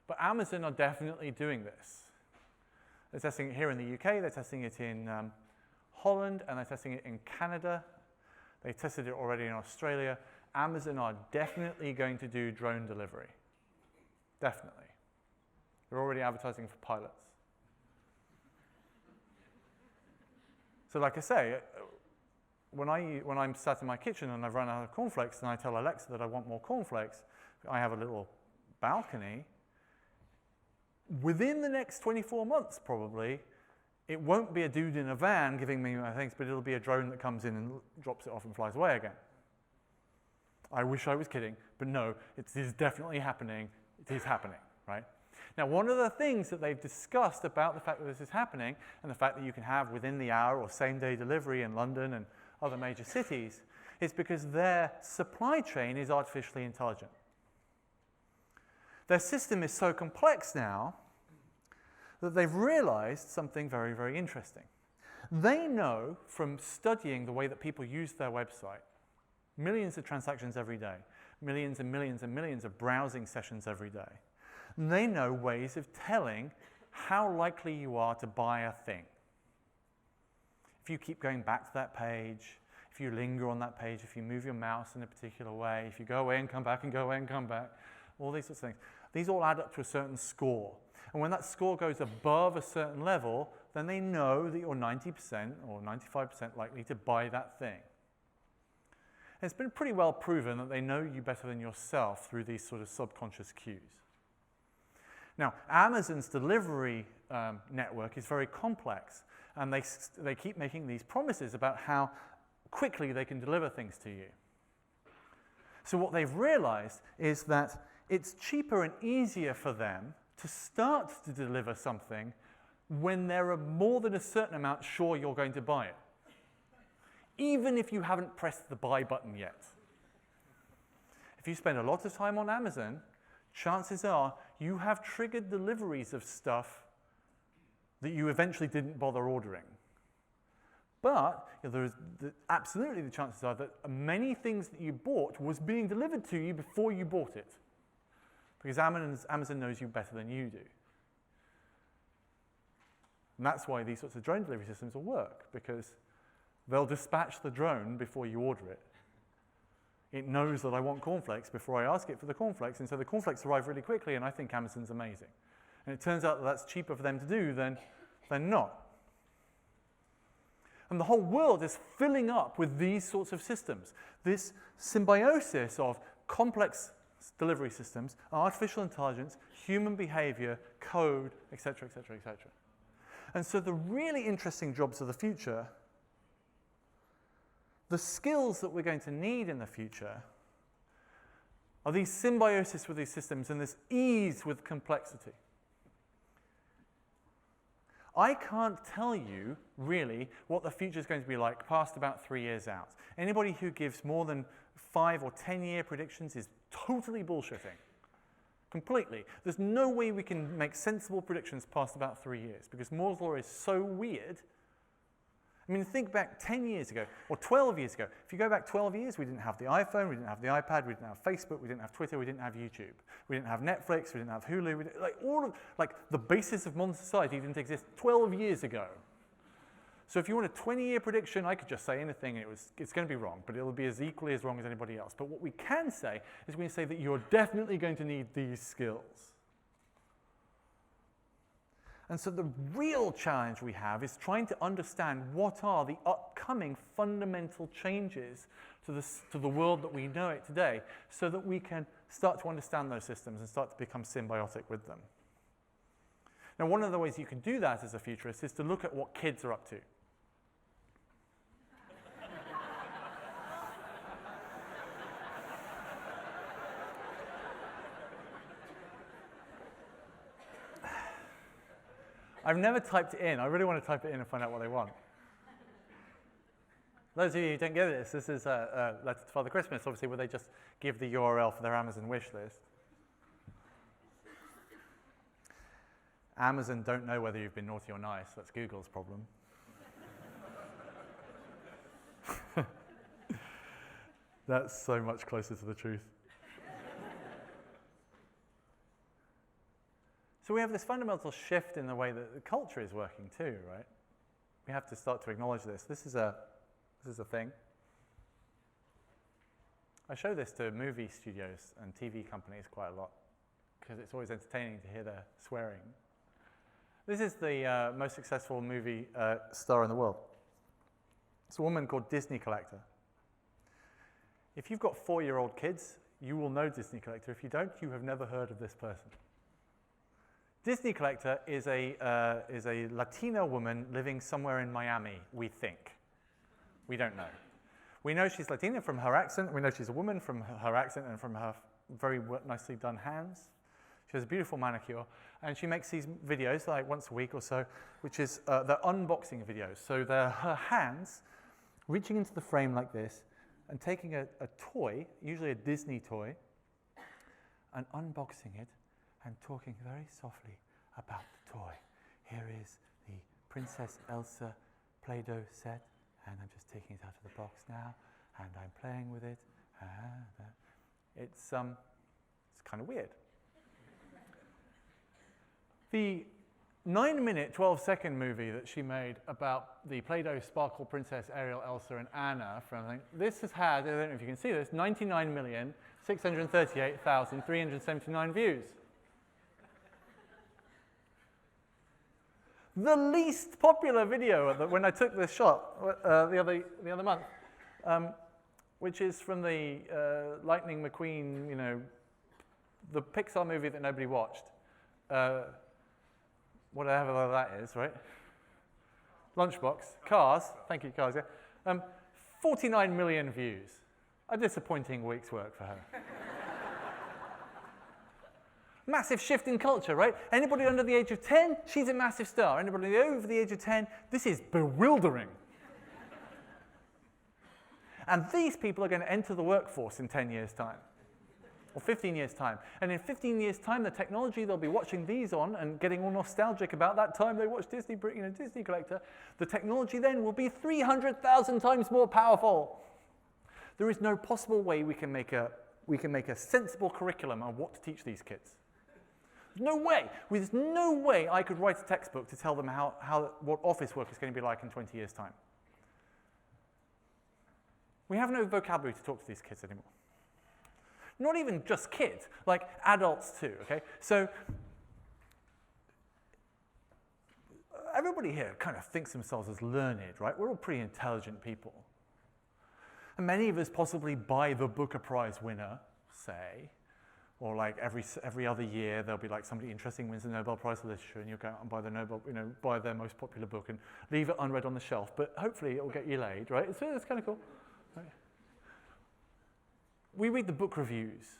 but Amazon are definitely doing this. They're testing it here in the UK, they're testing it in Holland, and they're testing it in Canada. They tested it already in Australia. Amazon are definitely going to do drone delivery. Definitely. They're already advertising for pilots. So like I say, when I'm sat in my kitchen and I've run out of cornflakes and I tell Alexa that I want more cornflakes, I have a little balcony. Within the next 24 months, probably, it won't be a dude in a van giving me my things, but it'll be a drone that comes in and drops it off and flies away again. I wish I was kidding, but no, it is definitely happening. It is happening, right? Now, one of the things that they've discussed about the fact that this is happening and the fact that you can have within the hour or same-day delivery in London and other major cities is because their supply chain is artificially intelligent. Their system is so complex now that they've realized something very, very interesting. They know from studying the way that people use their website, millions of transactions every day, millions and millions and millions of browsing sessions every day, they know ways of telling how likely you are to buy a thing. If you keep going back to that page, if you linger on that page, if you move your mouse in a particular way, if you go away and come back and go away and come back, all these sorts of things. These all add up to a certain score. And when that score goes above a certain level, then they know that you're 90% or 95% likely to buy that thing. And it's been pretty well proven that they know you better than yourself through these sort of subconscious cues. Now, Amazon's delivery network is very complex, and they keep making these promises about how quickly they can deliver things to you. So what they've realized is that it's cheaper and easier for them to start to deliver something when they're more than a certain amount sure you're going to buy it, even if you haven't pressed the buy button yet. If you spend a lot of time on Amazon, chances are you have triggered deliveries of stuff that you eventually didn't bother ordering. But absolutely the chances are that many things that you bought was being delivered to you before you bought it, because Amazon knows you better than you do. And that's why these sorts of drone delivery systems will work, because they'll dispatch the drone before you order it. It knows that I want cornflakes before I ask it for the cornflakes, and so the cornflakes arrive really quickly, and I think Amazon's amazing. And it turns out that that's cheaper for them to do than not. And the whole world is filling up with these sorts of systems. This symbiosis of complex delivery systems, artificial intelligence, human behavior, code, etc., etc., etc. And so the really interesting jobs of the future, the skills that we're going to need in the future, are these symbiosis with these systems and this ease with complexity. I can't tell you, really, what the future is going to be like past about 3 years out. Anybody who gives more than 5 or 10-year predictions is totally bullshitting. Completely. There's no way we can make sensible predictions past about 3 years, because Moore's law is so weird. I mean, think back 10 years ago, or 12 years ago. If you go back 12 years, we didn't have the iPhone, we didn't have the iPad, we didn't have Facebook, we didn't have Twitter, we didn't have YouTube. We didn't have Netflix, we didn't have Hulu. The basis of modern society didn't exist 12 years ago. So if you want a 20-year prediction, I could just say anything, and it's going to be wrong, but it'll be as equally as wrong as anybody else. But what we can say is we can say that you're definitely going to need these skills. And so the real challenge we have is trying to understand what are the upcoming fundamental changes to the world that we know it today, so that we can start to understand those systems and start to become symbiotic with them. Now, one of the ways you can do that as a futurist is to look at what kids are up to. I've never typed it in. I really want to type it in and find out what they want. Those of you who don't get this is a letter to Father Christmas, obviously, where they just give the URL for their Amazon wish list. Amazon don't know whether you've been naughty or nice. That's Google's problem. That's so much closer to the truth. So we have this fundamental shift in the way that the culture is working too, right? We have to start to acknowledge this. This is a thing. I show this to movie studios and TV companies quite a lot because it's always entertaining to hear their swearing. This is the most successful movie star in the world. It's a woman called Disney Collector. If you've got 4-year-old kids, you will know Disney Collector. If you don't, you have never heard of this person. Disney Collector is a Latina woman living somewhere in Miami, we think. We don't know. We know she's Latina from her accent. We know she's a woman from her accent and from her very nicely done hands. She has a beautiful manicure. And she makes these videos like once a week or so, which is they're unboxing videos. So they're her hands reaching into the frame like this and taking a toy, usually a Disney toy, and unboxing it and talking very softly about the toy. Here is the Princess Elsa Play-Doh set, and I'm just taking it out of the box now, and I'm playing with it. It's kind of weird. The 9-minute, 12-second movie that she made about the Play-Doh Sparkle Princess Ariel, Elsa, and Anna, this has had, I don't know if you can see this, 99,638,379 views. The least popular video when I took this shot the other month, which is from the Lightning McQueen, the Pixar movie that nobody watched. Whatever that is, right? Lunchbox, Cars, thank you, Cars, yeah. 49 million views. A disappointing week's work for her. Massive shift in culture, right? Anybody under the age of 10, she's a massive star. Anybody over the age of 10, this is bewildering. And these people are going to enter the workforce in 10 years' time. Or 15 years' time. And in 15 years' time, the technology they'll be watching these on and getting all nostalgic about that time they watched Disney Collector, the technology then will be 300,000 times more powerful. There is no possible way we can make a sensible curriculum on what to teach these kids. There's no way. There's no way I could write a textbook to tell them what office work is going to be like in 20 years' time. We have no vocabulary to talk to these kids anymore. Not even just kids, like adults too, okay? So everybody here kind of thinks themselves as learned, right? We're all pretty intelligent people. And many of us possibly buy the Booker Prize winner, say, or like every other year there'll be like somebody interesting wins the Nobel Prize for Literature, and you'll go out and buy their most popular book and leave it unread on the shelf. But hopefully it'll get you laid, right? So it's kind of cool. Right? We read the book reviews,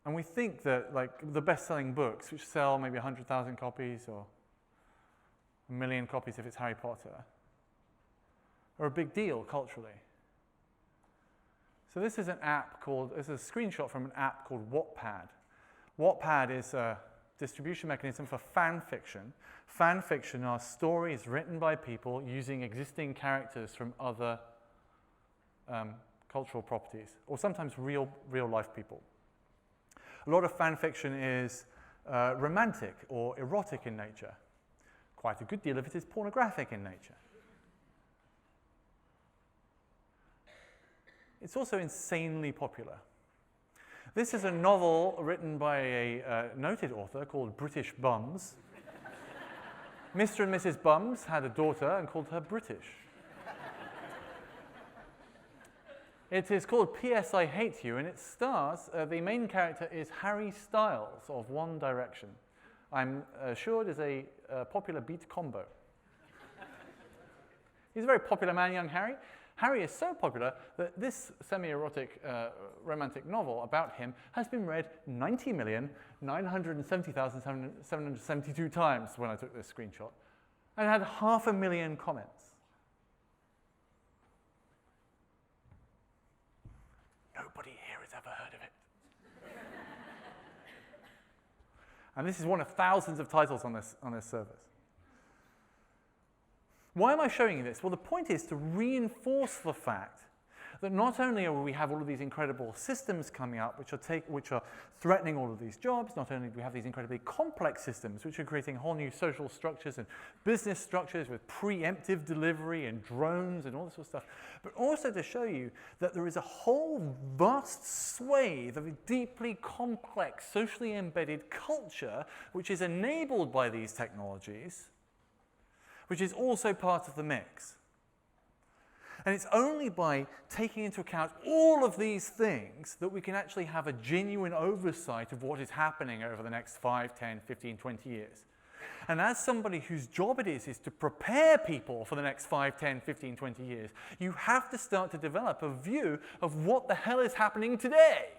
and we think that like the best-selling books, which sell maybe 100,000 copies or 1 million copies if it's Harry Potter, are a big deal culturally. So this is a screenshot from an app called Wattpad. Wattpad is a distribution mechanism for fan fiction. Fan fiction are stories written by people using existing characters from other cultural properties, or sometimes real life people. A lot of fan fiction is romantic or erotic in nature. Quite a good deal of it is pornographic in nature. It's also insanely popular. This is a novel written by a noted author called British Bums. Mr. and Mrs. Bums had a daughter and called her British. It is called P.S. I Hate You, and it stars, the main character is Harry Styles of One Direction. I'm assured is a popular beat combo. He's a very popular man, young Harry. Harry is so popular that this semi-erotic romantic novel about him has been read 90,970,772 times when I took this screenshot, and had 500,000 comments. Nobody here has ever heard of it. And this is one of thousands of titles on this service. Why am I showing you this? Well, the point is to reinforce the fact that not only do we have all of these incredible systems coming up which are threatening all of these jobs, not only do we have these incredibly complex systems which are creating whole new social structures and business structures with preemptive delivery and drones and all this sort of stuff, but also to show you that there is a whole vast swathe of a deeply complex, socially embedded culture which is enabled by these technologies, which is also part of the mix. And it's only by taking into account all of these things that we can actually have a genuine oversight of what is happening over the next 5, 10, 15, 20 years. And as somebody whose job it is to prepare people for the next 5, 10, 15, 20 years, you have to start to develop a view of what the hell is happening today.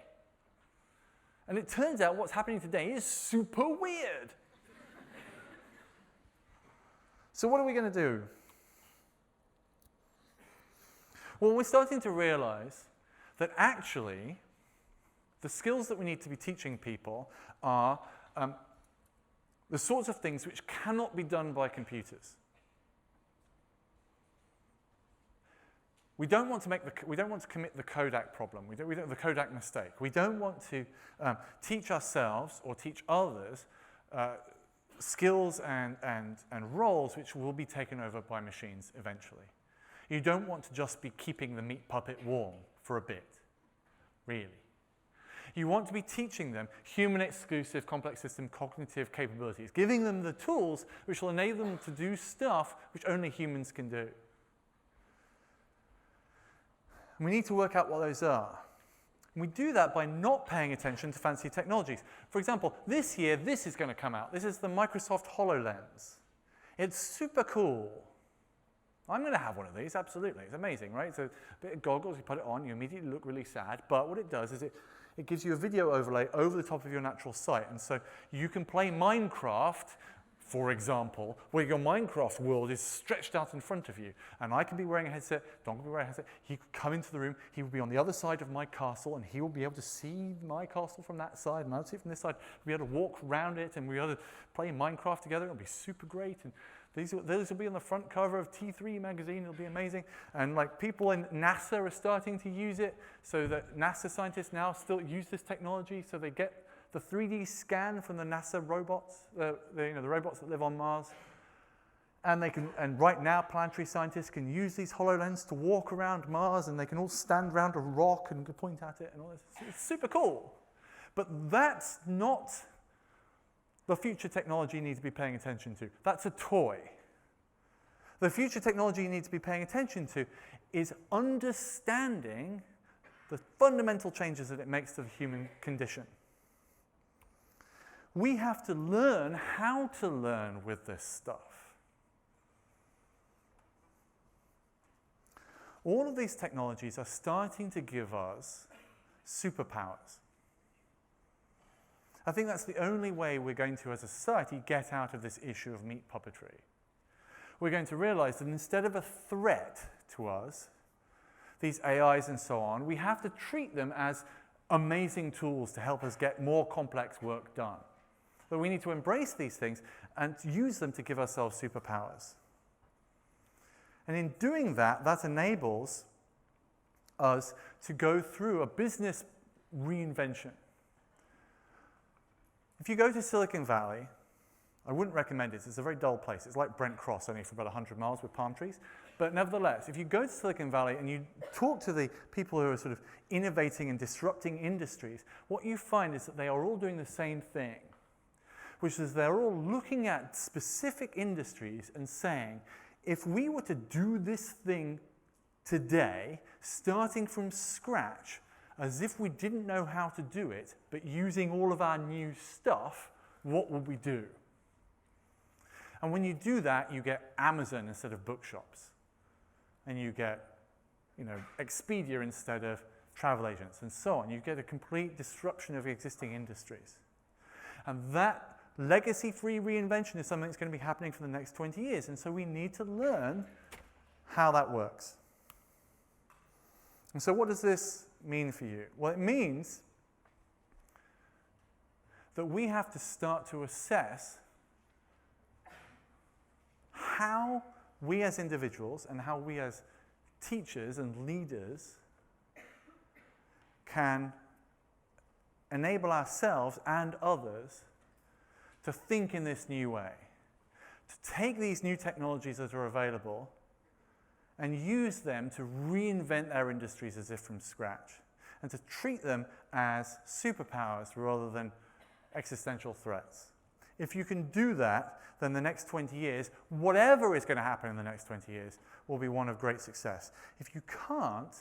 And it turns out what's happening today is super weird. So what are we going to do? Well, we're starting to realize that actually the skills that we need to be teaching people are the sorts of things which cannot be done by computers. We don't want to commit the Kodak problem, the Kodak mistake. We don't want to teach ourselves or teach others skills and roles which will be taken over by machines eventually. You don't want to just be keeping the meat puppet warm for a bit, really. You want to be teaching them human-exclusive complex system cognitive capabilities, giving them the tools which will enable them to do stuff which only humans can do. And we need to work out what those are. And we do that by not paying attention to fancy technologies. For example, this year, this is going to come out. This is the Microsoft HoloLens. It's super cool. I'm going to have one of these, absolutely. It's amazing, right? It's a bit of goggles, you put it on, you immediately look really sad, but what it does is it gives you a video overlay over the top of your natural sight, and so you can play Minecraft, for example, where your Minecraft world is stretched out in front of you, and I can be wearing a headset, Don can be wearing a headset, he could come into the room, he will be on the other side of my castle, and he will be able to see my castle from that side, and I'll see it from this side, we'll be able to walk around it, and we'll be able to play Minecraft together, it'll be super great, and those will be on the front cover of T3 magazine. It'll be amazing. And like people in NASA are starting to use it so that NASA scientists now still use this technology so they get the 3D scan from the NASA robots, the robots that live on Mars. And right now planetary scientists can use these HoloLens to walk around Mars and they can all stand around a rock and point at it and all this. It's super cool. But that's not the future technology you need to be paying attention to. That's a toy. The future technology you need to be paying attention to is understanding the fundamental changes that it makes to the human condition. We have to learn how to learn with this stuff. All of these technologies are starting to give us superpowers. I think that's the only way we're going to, as a society, get out of this issue of meat puppetry. We're going to realize that instead of a threat to us, these AIs and so on, we have to treat them as amazing tools to help us get more complex work done. But we need to embrace these things and use them to give ourselves superpowers. And in doing that, that enables us to go through a business reinvention. If you go to Silicon Valley, I wouldn't recommend it. It's a very dull place. It's like Brent Cross, only for about 100 miles with palm trees. But nevertheless, if you go to Silicon Valley and you talk to the people who are sort of innovating and disrupting industries, what you find is that they are all doing the same thing, which is they're all looking at specific industries and saying, if we were to do this thing today, starting from scratch, as if we didn't know how to do it, but using all of our new stuff, what would we do? And when you do that, you get Amazon instead of bookshops. And you get, Expedia instead of travel agents, and so on. You get a complete disruption of existing industries. And that legacy-free reinvention is something that's going to be happening for the next 20 years. And so we need to learn how that works. And so what does this mean for you? Well, it means that we have to start to assess how we as individuals and how we as teachers and leaders can enable ourselves and others to think in this new way, to take these new technologies that are available and use them to reinvent their industries as if from scratch, and to treat them as superpowers rather than existential threats. If you can do that, then the next 20 years, whatever is going to happen in the next 20 years, will be one of great success. If you can't,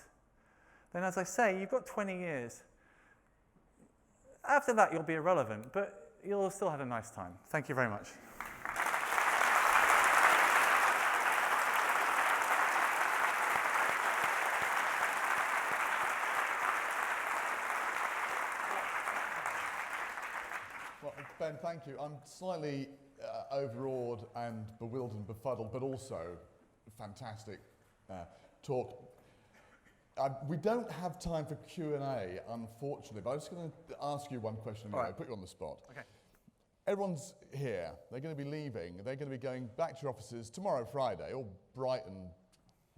then as I say, you've got 20 years. After that, you'll be irrelevant, but you'll have still had a nice time. Thank you very much. Well, Ben, thank you. I'm slightly overawed and bewildered and befuddled, but also fantastic talk. We don't have time for Q&A, unfortunately, but I'm just going to ask you one question anyway. Right. Put you on the spot. Okay. Everyone's here. They're going to be leaving. They're going to be going back to your offices tomorrow, Friday, all bright and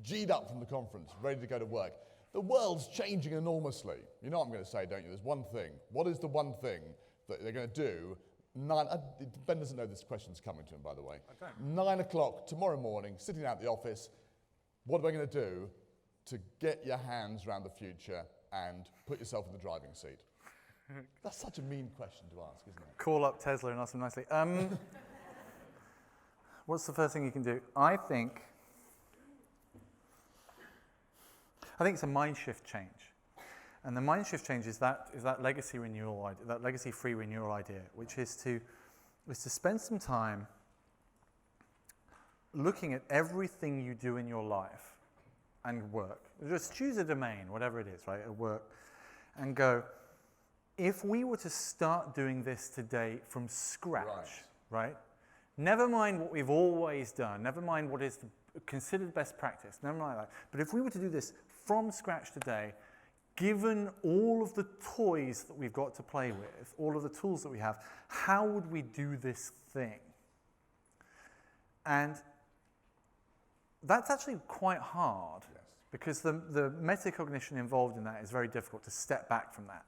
G'd up from the conference, ready to go to work. The world's changing enormously. You know what I'm going to say, don't you? There's one thing. What is the one thing that they're going to do? Ben doesn't know this question's coming to him, by the way. Okay. 9 o'clock tomorrow morning, sitting out the office, what are we going to do to get your hands around the future and put yourself in the driving seat? That's such a mean question to ask, isn't it? Call up Tesla and ask them nicely. What's the first thing you can do? I think it's a mind shift change. And the mind shift change is that legacy renewal idea, that legacy-free renewal idea, which is to spend some time looking at everything you do in your life and work. Just choose a domain, whatever it is, right, at work, and go, if we were to start doing this today from scratch, right? Never mind what we've always done, never mind what is considered best practice, never mind that. But if we were to do this from scratch today, given all of the toys that we've got to play with, all of the tools that we have, how would we do this thing? And that's actually quite hard, yes, because the metacognition involved in that is very difficult to step back from that.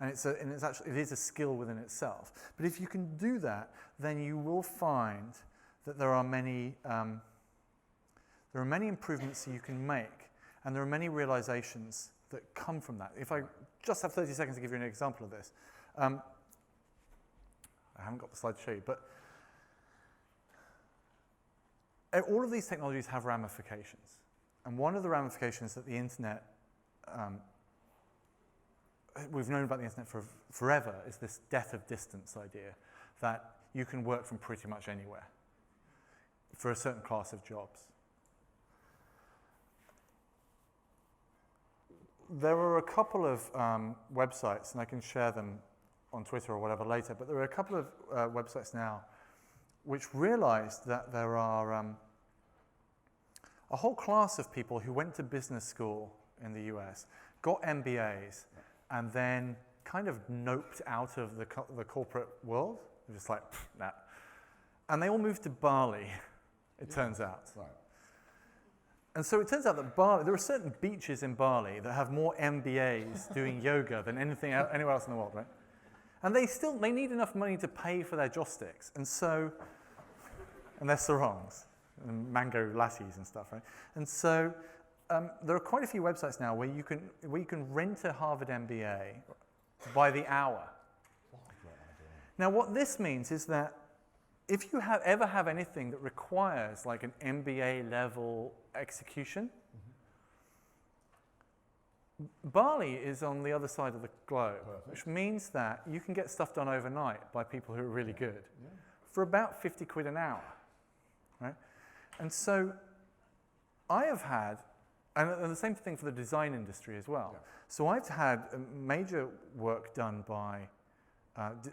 And it is a skill within itself. But if you can do that, then you will find that there are many improvements that you can make, and there are many realizations that come from that. If I just have 30 seconds to give you an example of this. I haven't got the slide to show you, but all of these technologies have ramifications. And one of the ramifications that the internet, we've known about the internet for forever, is this death of distance idea, that you can work from pretty much anywhere for a certain class of jobs. There are a couple of websites, and I can share them on Twitter or whatever later, but there are a couple of websites now which realized that there are a whole class of people who went to business school in the US, got MBAs, and then kind of noped out of the corporate world. They're just like, nah. And they all moved to Bali, it turns out. Right. And so it turns out that there are certain beaches in Bali that have more MBAs doing yoga than anywhere else in the world, right? And they need enough money to pay for their joss sticks, and their sarongs, and mango lassis and stuff, right? And so there are quite a few websites now where you can rent a Harvard MBA by the hour. Now, what this means is that if you ever have anything that requires like an MBA level execution, Bali is on the other side of the globe, which means that you can get stuff done overnight by people who are really good for about 50 quid an hour. right? And so I have had, and the same thing for the design industry as well. Yeah. So I've had major work done by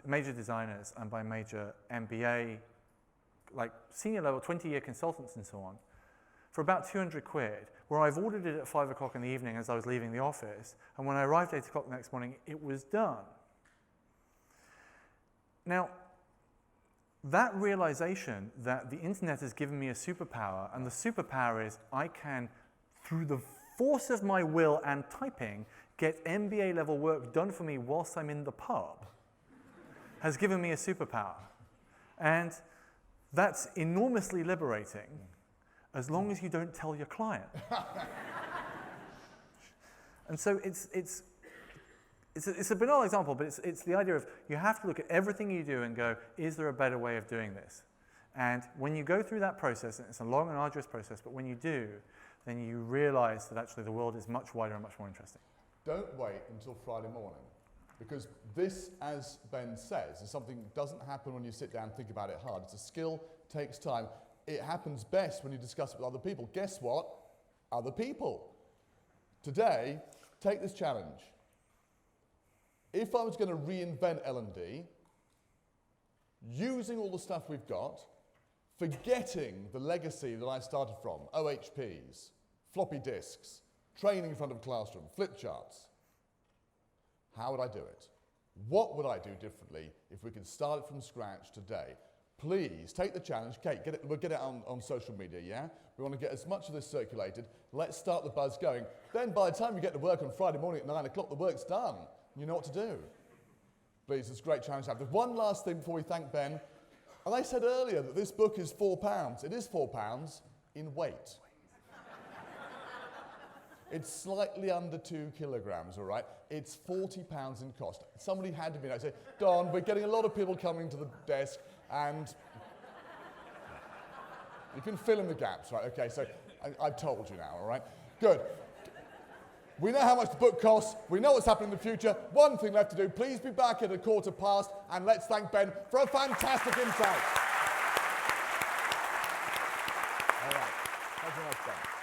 major designers and by major MBA, like senior level, 20-year consultants and so on, for about 200 quid, where I've ordered it at 5 o'clock in the evening as I was leaving the office, and when I arrived at 8 o'clock the next morning, it was done. Now, that realization that the internet has given me a superpower, and the superpower is I can, through the force of my will and typing, get MBA level work done for me whilst I'm in the pub, has given me a superpower. And that's enormously liberating, as long as you don't tell your client. And so it's a banal example, but it's the idea of you have to look at everything you do and go, is there a better way of doing this? And when you go through that process, and it's a long and arduous process, but when you do, then you realize that actually the world is much wider and much more interesting. Don't wait until Friday morning, because this, as Ben says, is something that doesn't happen when you sit down and think about it hard. It's a skill, takes time. It happens best when you discuss it with other people. Guess what? Other people. Today, take this challenge. If I was going to reinvent L&D, using all the stuff we've got, forgetting the legacy that I started from, OHPs, floppy disks, training in front of a classroom, flip charts, how would I do it? What would I do differently if we could start it from scratch today? Please take the challenge. Kate, we'll get it on social media, yeah? We want to get as much of this circulated. Let's start the buzz going. Then by the time you get to work on Friday morning at 9 o'clock, the work's done. You know what to do. Please, it's a great challenge to have. There's one last thing before we thank Ben. And I said earlier that this book is £4. It is £4 in weight. It's slightly under 2 kilograms, all right? It's £40 in cost. Somebody handed me that. I said, Don, we're getting a lot of people coming to the desk, and you can fill in the gaps, right? Okay, so I've told you now, all right? Good. We know how much the book costs. We know what's happening in the future. One thing left to do. Please be back at 1:15, and let's thank Ben for a fantastic insight. All right. Thank you very much, Ben.